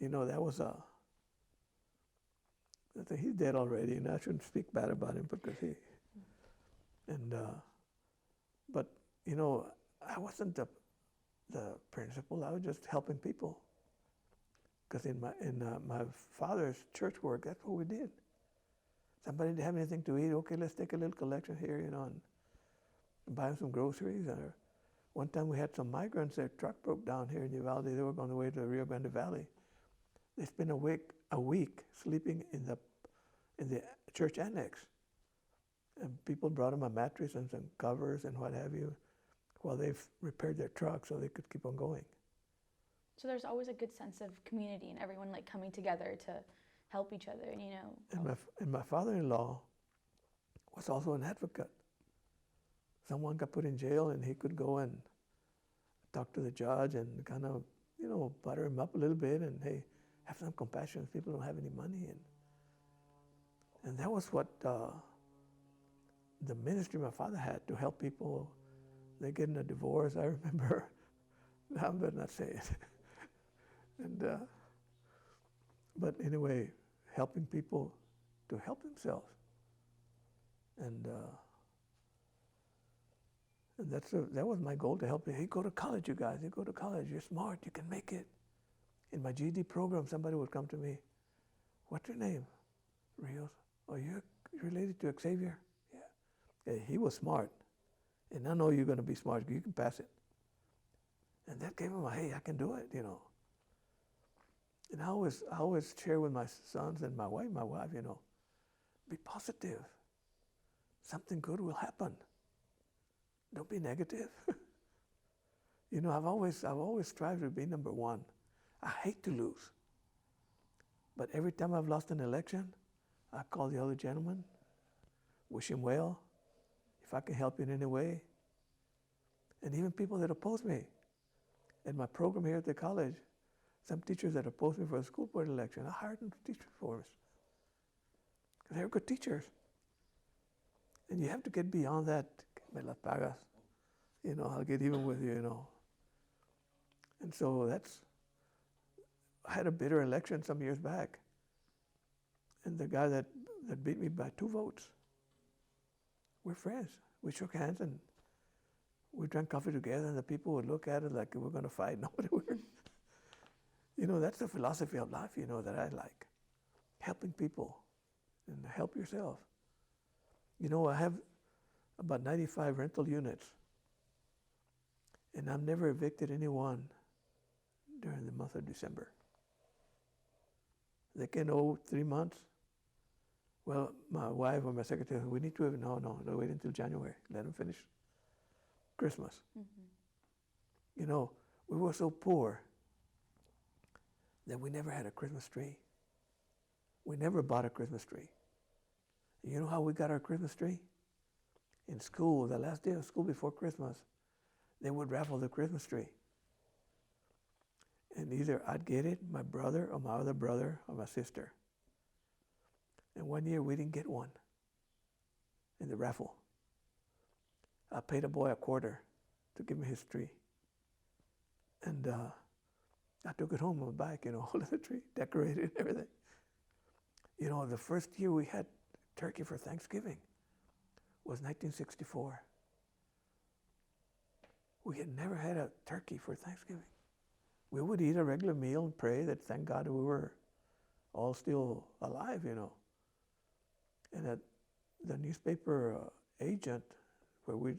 that was he's dead already, and I shouldn't speak bad about him because but, I wasn't the principal. I was just helping people. Because in my father's church work, that's what we did. Somebody didn't have anything to eat. Okay, let's take a little collection here, and buy them some groceries. Or one time we had some migrants. Their truck broke down here in Uvalde. They were on the way to the Rio Grande Valley. They spent a week sleeping in the church annex. And people brought them a mattress and some covers and what have you, while they've repaired their truck so they could keep on going. So there's always a good sense of community and everyone coming together to help each other, And my father-in-law was also an advocate. Someone got put in jail, and he could go and talk to the judge and kind of, butter him up a little bit, and hey, have some compassion. People don't have any money, and that was what the ministry my father had to help people. They get in a divorce. I remember. I better not say it. And but anyway, helping people to help themselves. And that was my goal, to help you. Hey, go to college, you guys. You go to college. You're smart. You can make it. In my GED program, somebody would come to me. What's your name? Rios. Oh, you're related to Xavier? Yeah. He was smart. And I know you're going to be smart. You can pass it. And that gave him hey, I can do it, And I always share with my sons and my wife, be positive. Something good will happen. Don't be negative. I've always strived to be number one. I hate to lose. But every time I've lost an election, I call the other gentleman, wish him well, if I can help in any way. And even people that oppose me. In my program here at the college, some teachers that opposed me for the school board election, I hired them to teach for us. Because they're good teachers. And you have to get beyond that, me las pagas. I'll get even with you, And so I had a bitter election some years back. And the guy that beat me by 2 votes, we're friends. We shook hands and we drank coffee together, and the people would look at it like we're going to fight. No, we were. That's the philosophy of life, that I like. Helping people and help yourself. I have about 95 rental units, and I've never evicted anyone during the month of December. They can owe 3 months. Well, my wife or my secretary, we need to, no, wait until January. Let them finish Christmas. Mm-hmm. We were so poor that we never had a Christmas tree. We never bought a Christmas tree. You know how we got our Christmas tree? In school, the last day of school before Christmas, they would raffle the Christmas tree. And either I'd get it, my brother, or my other brother, or my sister. And one year we didn't get one in the raffle. I paid a boy $0.25 to give me his tree. And I took it home on my bike, holding the tree, decorated and everything. The first year we had turkey for Thanksgiving was 1964. We had never had a turkey for Thanksgiving. We would eat a regular meal and pray that thank God we were all still alive, And the newspaper agent, where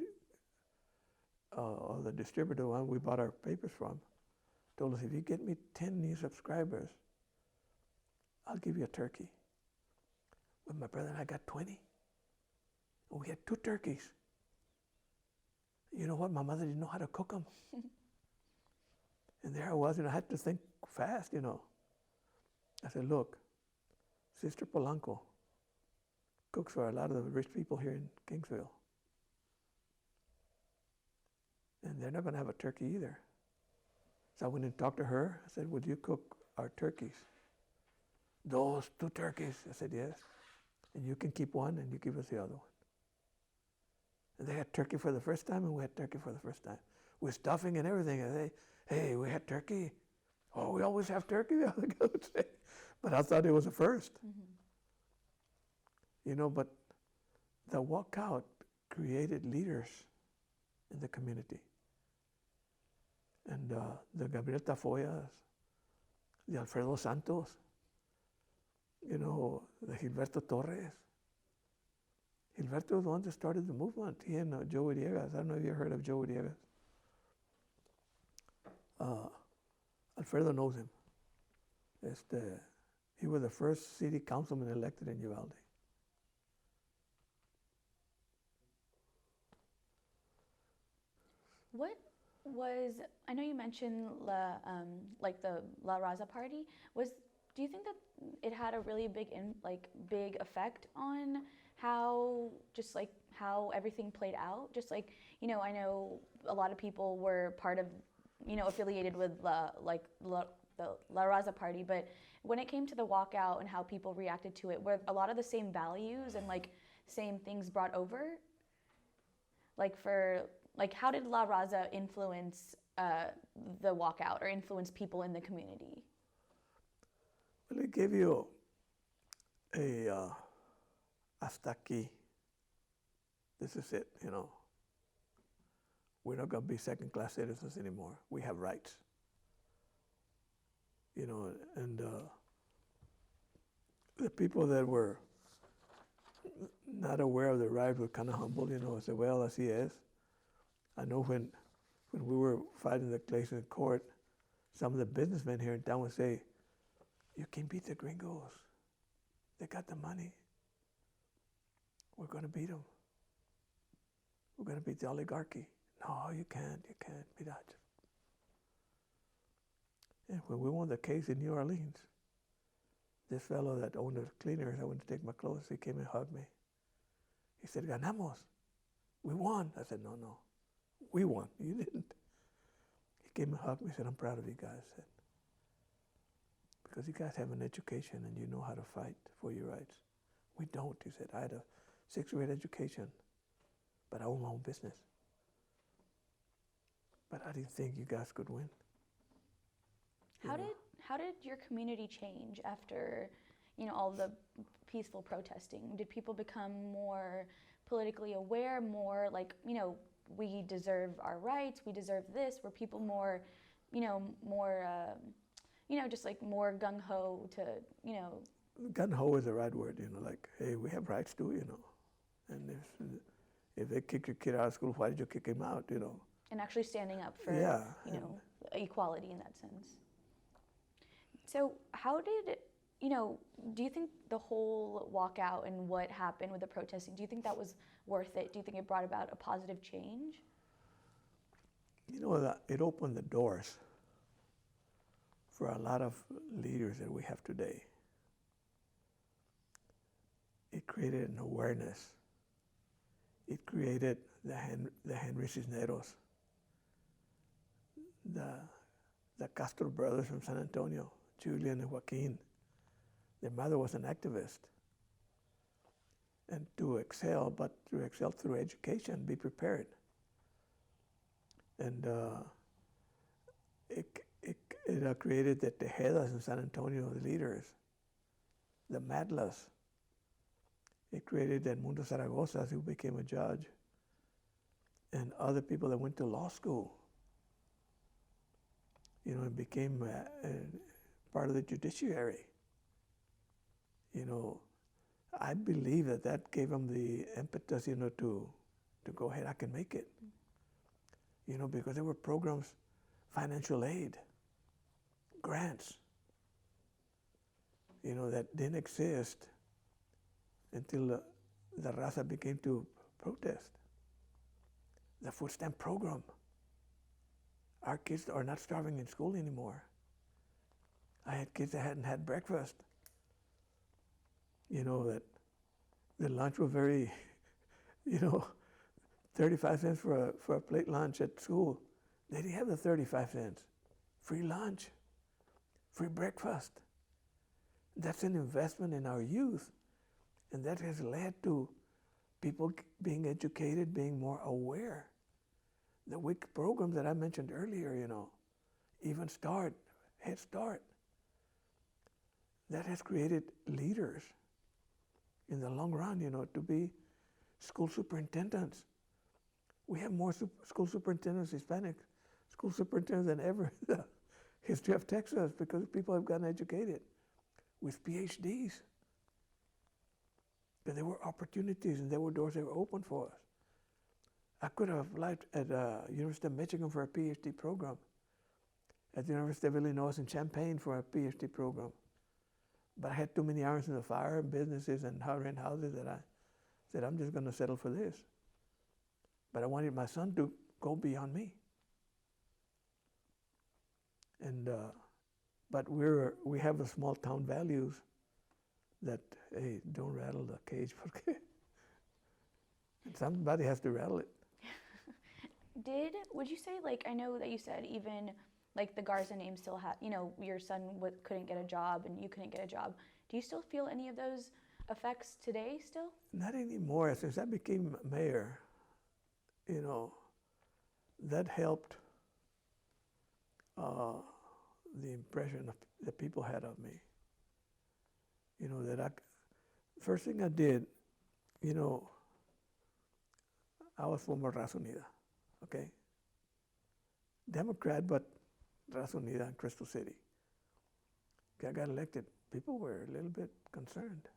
or the distributor one we bought our papers from, told us, if you get me 10 new subscribers, I'll give you a turkey. But my brother and I got 20. And we had 2 turkeys. You know what? My mother didn't know how to cook them. And there I was, and I had to think fast, I said, look, Sister Polanco cooks for a lot of the rich people here in Kingsville. And they're not going to have a turkey either. So I went and talked to her. I said, would you cook our turkeys? Those 2 turkeys? I said, yes. And you can keep one, and you give us the other one. And they had turkey for the first time, and we had turkey for the first time. With stuffing and everything. And they, hey, we had turkey. Oh, we always have turkey, the other guy would say. But I thought it was a first. Mm-hmm. But the walkout created leaders in the community. And the Gabriel Tafoyas, the Alfredo Santos, the Gilberto Torres. Gilberto was the one that started the movement. He and Joe Villegas. I don't know if you heard of Joe Villegas. Alfredo knows him. He was the first city councilman elected in Uvalde. What was, I know you mentioned the La Raza party. Do you think that it had a really big effect on how everything played out? I know a lot of people were part of, affiliated with the La Raza party, but when it came to the walkout and how people reacted to it, were a lot of the same values and same things brought over? How did La Raza influence the walkout or influence people in the community? Well, it gave you hasta aquí. This is it, you know. We're not going to be second-class citizens anymore. We have rights. You know, and the people that were not aware of the rights were kind of humble, you know, said, well, así es. I know when we were fighting the case in court, some of the businessmen here in town would say, you can beat the gringos. They got the money. We're going to beat them. We're going to beat the oligarchy. No, you can't beat that. And when we won the case in New Orleans, this fellow that owned the cleaners, I went to take my clothes, he came and hugged me. He said, ganamos. We won. I said, no. We won. You didn't. He came and hugged me and said, I'm proud of you guys. I said, because you guys have an education and you know how to fight for your rights. We don't, he said. I had a sixth-grade education, but I own my own business. But I didn't think you guys could win. How did your community change after, you know, all the peaceful protesting? Did people become more politically aware, more like, you know, we deserve our rights, we deserve this? Were people more, just like more gung-ho to, you know? Gung-ho is the right word, you know, like, hey, we have rights too, you know. And if they kick your kid out of school, why did you kick him out, you know? And actually standing up for, equality in that sense. So how did, do you think the whole walkout and what happened with the protesting, do you think that was worth it? Do you think it brought about a positive change? You know, it opened the doors for a lot of leaders that we have today. It created an awareness. It created the Henry Cisneros, the Castro brothers from San Antonio, Julian and Joaquin. Their mother was an activist. And to excel through education, be prepared. And it created the Tejedas in San Antonio, the leaders, the Madlas. It created Edmundo Zaragoza, who became a judge, and other people that went to law school. You know, and became part of the judiciary. You know, I believe that gave them the impetus, you know, to go ahead, I can make it. You know, because there were programs, financial aid, grants, you know, that didn't exist until the raza began to protest. The food stamp program. Our kids are not starving in school anymore. I had kids that hadn't had breakfast. You know, that the lunch was very, 35 cents for a plate lunch at school. They didn't have the 35 cents. Free lunch, free breakfast. That's an investment in our youth. And that has led to people being educated, being more aware. The WIC program that I mentioned earlier, you know, Even Start, Head Start, that has created leaders in the long run, you know, to be school superintendents. We have more school superintendents, Hispanic school superintendents than ever in the history of Texas, because people have gotten educated with PhDs. And there were opportunities and there were doors that were open for us. I could have applied at University of Michigan for a PhD program, at the University of Illinois in Champaign for a PhD program. But I had too many irons in the fire, businesses and rent houses, that I said, I'm just going to settle for this. But I wanted my son to go beyond me. And but we have a small town values that, hey, don't rattle the cage, porque somebody has to rattle it. Would you say, like, I know that you said even like the Garza name still had, your son couldn't get a job and you couldn't get a job. Do you still feel any of those effects today still? Not anymore. Since I became mayor, that helped the impression that people had of me. first thing I did, you know, I was former Raza Unida, okay? Democrat, but Raza Unida in Crystal City. Okay, I got elected. People were a little bit concerned.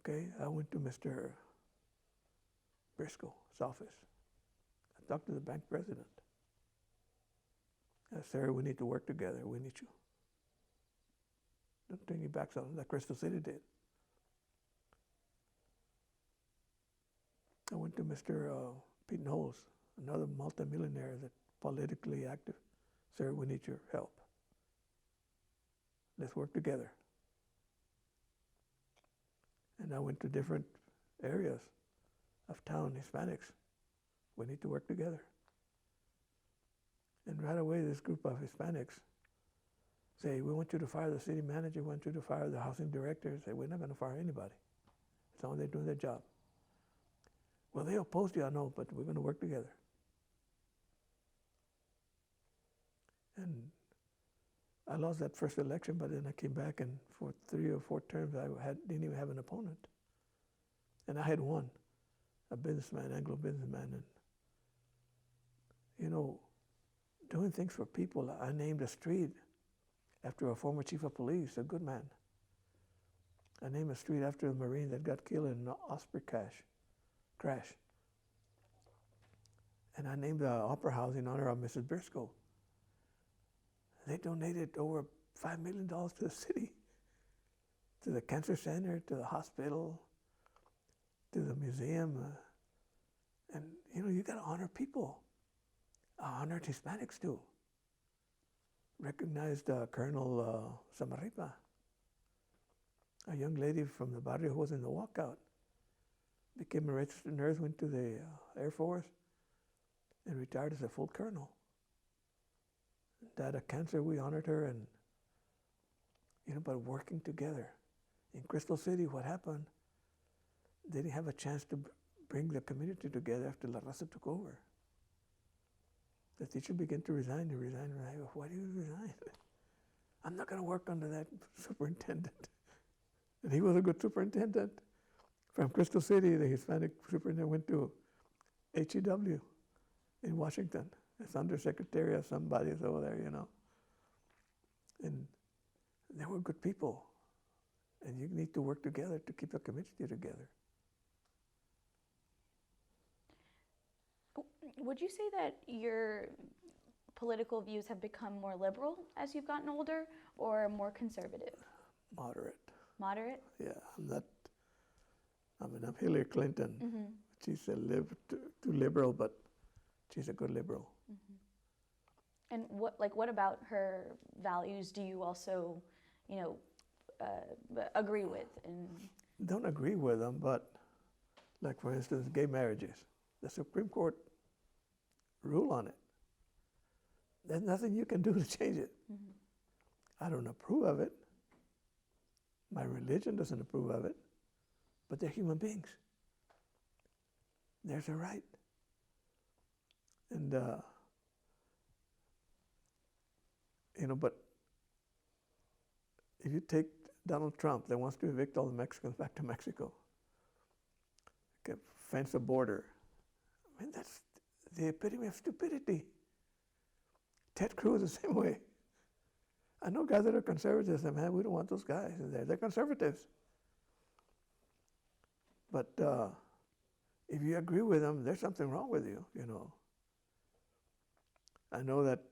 Okay, I went to Mr. Briscoe's office. I talked to the bank president. I said, sir, we need to work together. We need you. Don't turn your backs on them, like Crystal City did. I went to Mr. Pete Knowles, another multimillionaire that's politically active. Sir, we need your help. Let's work together. And I went to different areas of town, Hispanics. We need to work together. And right away, this group of Hispanics say, we want you to fire the city manager, we want you to fire the housing director. Say, we're not going to fire anybody. As long as they're doing their job. Well, they opposed you, I know, but we're going to work together. And I lost that first election, but then I came back, and for 3 or 4 terms, didn't even have an opponent. And I had won, a businessman, Anglo businessman. And, you know, doing things for people. I named a street after a former chief of police, a good man. I named a street after a Marine that got killed in an Osprey crash. And I named the Opera House in honor of Mrs. Briscoe. They donated over $5 million to the city, to the cancer center, to the hospital, to the museum. And, you know, you got to honor people. I honored Hispanics too. Recognized Colonel Samarripa, a young lady from the barrio who was in the walkout. Became a registered nurse, went to the Air Force, and retired as a full colonel. Died of cancer, we honored her, and, you know, but working together. In Crystal City, what happened, they didn't have a chance to bring the community together after La Raza took over. The teacher began to resign. Why do you resign? I'm not going to work under that superintendent. And he was a good superintendent. From Crystal City, the Hispanic superintendent went to HEW in Washington. As undersecretary of somebody over there, you know. And they were good people. And you need to work together to keep a community together. Would you say that your political views have become more liberal as you've gotten older, or more conservative? Moderate. Moderate? Yeah, I'm Hillary Clinton. Mm-hmm. She's too liberal, but she's a good liberal. Mm-hmm. And what about her values do you also, you know, agree with? And don't agree with them, but like for instance, gay marriages. The Supreme Court rule on it. There's nothing you can do to change it. Mm-hmm. I don't approve of it. My religion doesn't approve of it, but they're human beings. There's a right. And, you know, but if you take Donald Trump that wants to evict all the Mexicans back to Mexico, okay, fence a border, I mean, that's the epitome of stupidity. Ted Cruz the same way. I know guys that are conservatives, and man, we don't want those guys in there. They're conservatives. But if you agree with them, there's something wrong with you, you know. I know that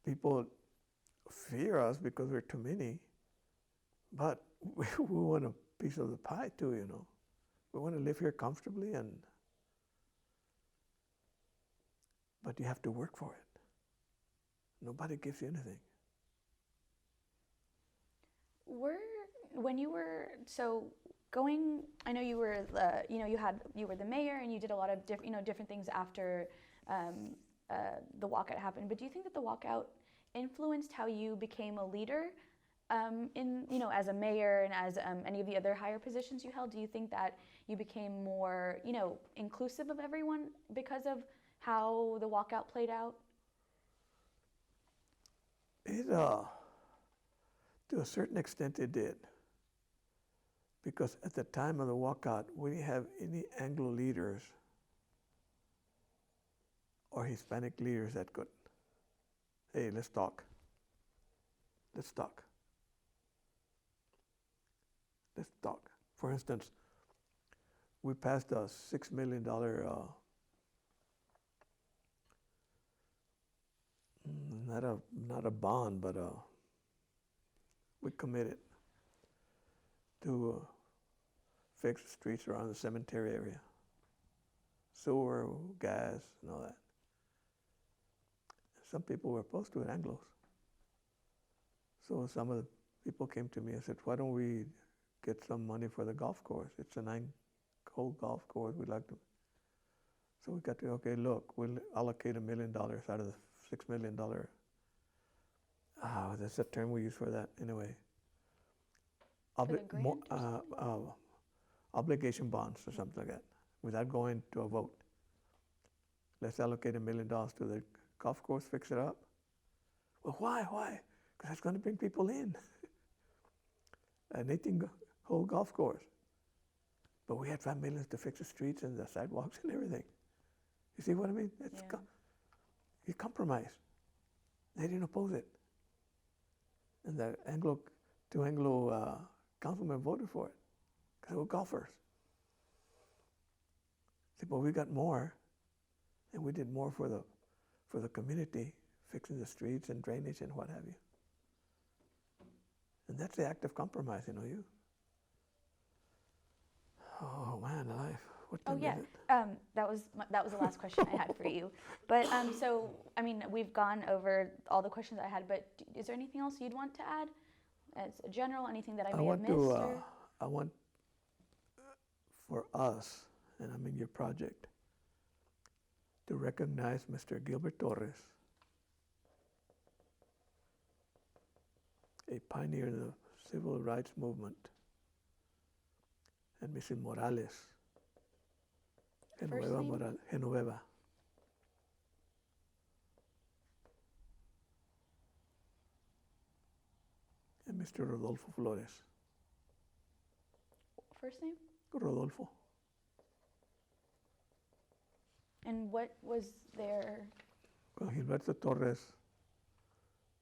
people fear us because we're too many, but we want a piece of the pie too, you know. We want to live here comfortably, but you have to work for it. Nobody gives you anything. When you were I know you were, you were the mayor, and you did a lot of different things after the walkout happened. But do you think that the walkout influenced how you became a leader, as a mayor and as any of the other higher positions you held? Do you think that you became more, inclusive of everyone because of how the walkout played out? To a certain extent, it did. because at the time of the walkout, we didn't have any Anglo leaders or Hispanic leaders that could, hey, let's talk. Let's talk. Let's talk. For instance, we passed a $6 million, not a bond, but we committed to fix the streets around the cemetery area, sewer, gas, and all that. Some people were opposed to it, Anglos. So some of the people came to me and said, why don't we get some money for the golf course? It's a 9-hole golf course. We'd like to. So we got to, okay, look, we'll allocate $1 million out of the $6 million. That's a term we use for that anyway. Obligation bonds or something like that, without going to a vote. Let's allocate $1 million to the golf course, fix it up. Well, why? Because that's going to bring people in. An 18-hole golf course. But we had $5 million to fix the streets and the sidewalks and everything. You see what I mean? You compromise. They didn't oppose it. And the two Anglo councilmen voted for it because they were golfers. See, but we got more, and we did more for the community, fixing the streets and drainage and what have you. And that's the act of compromise, you. Oh man, life. What time is it? That was the last question I had for you. But so I mean, we've gone over all the questions I had. But is there anything else you'd want to add, as a general, anything that I may have missed? I want for us, and I'm in your project, to recognize Mr. Gilbert Torres, a pioneer in the civil rights movement, and Mrs. Morales, Genoveva. And Mr. Rodolfo Flores. First name? Rodolfo. And what was their... Well, Gilberto Torres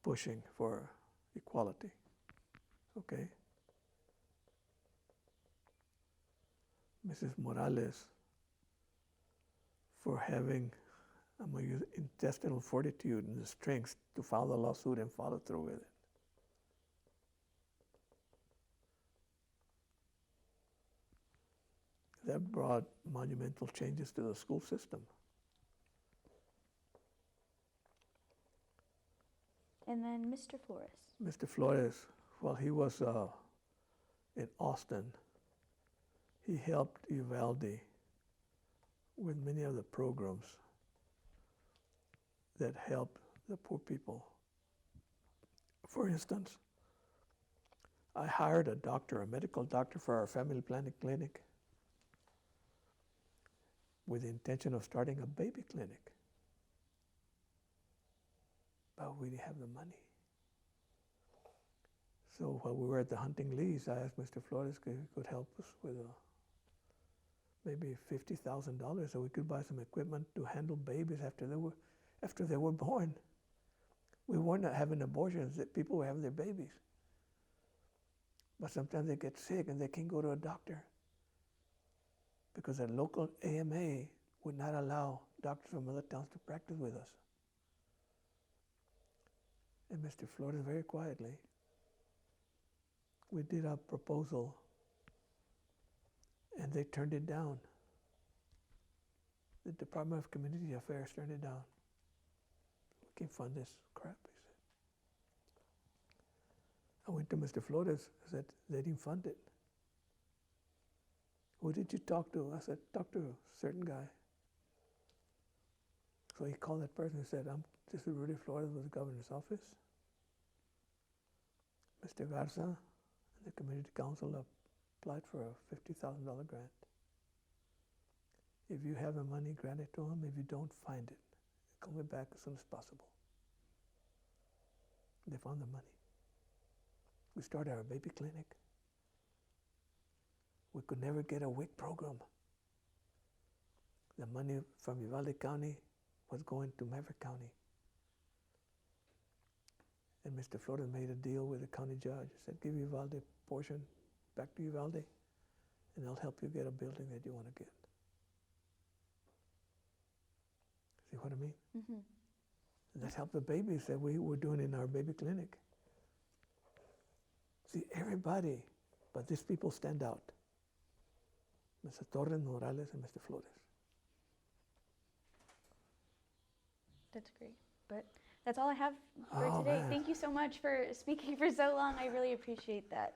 pushing for equality, okay? Mrs. Morales for having, I'm going to use intestinal fortitude and the strength to file the lawsuit and follow through with it. That brought monumental changes to the school system. And then Mr. Flores. Mr. Flores, while he was in Austin, he helped Uvalde with many of the programs that help the poor people. For instance, I hired a medical doctor for our family planning clinic with the intention of starting a baby clinic. But we didn't have the money. So while we were at the hunting lease, I asked Mr. Flores if he could help us with maybe $50,000 so we could buy some equipment to handle babies after they were born. We weren't having abortions, that people were having their babies. But sometimes they get sick and they can't go to a doctor because a local AMA would not allow doctors from other towns to practice with us. And Mr. Flores, very quietly, we did a proposal and they turned it down. The Department of Community Affairs turned it down. We can't fund this crap, he said. I went to Mr. Flores, I said, they didn't fund it. Who did you talk to? I said, talk to a certain guy. So he called that person and said, this is Rudy Flores with the governor's office. Mr. Garza and the community council applied for a $50,000 grant. If you have the money, grant it to him. If you don't, find it. Call me back as soon as possible. They found the money. We started our baby clinic. we could never get a WIC program. The money from Uvalde County was going to Maverick County. And Mr. Flores made a deal with the county judge. He said, give Uvalde a portion back to Uvalde, and I'll help you get a building that you want to get. See what I mean? Mm-hmm. And that helped the babies that we were doing in our baby clinic. See, everybody, but these people stand out. Mr. Torres, Morales, and Mr. Flores. That's great. But that's all I have for Oh, today. man. Thank you so much for speaking for so long. I really appreciate that.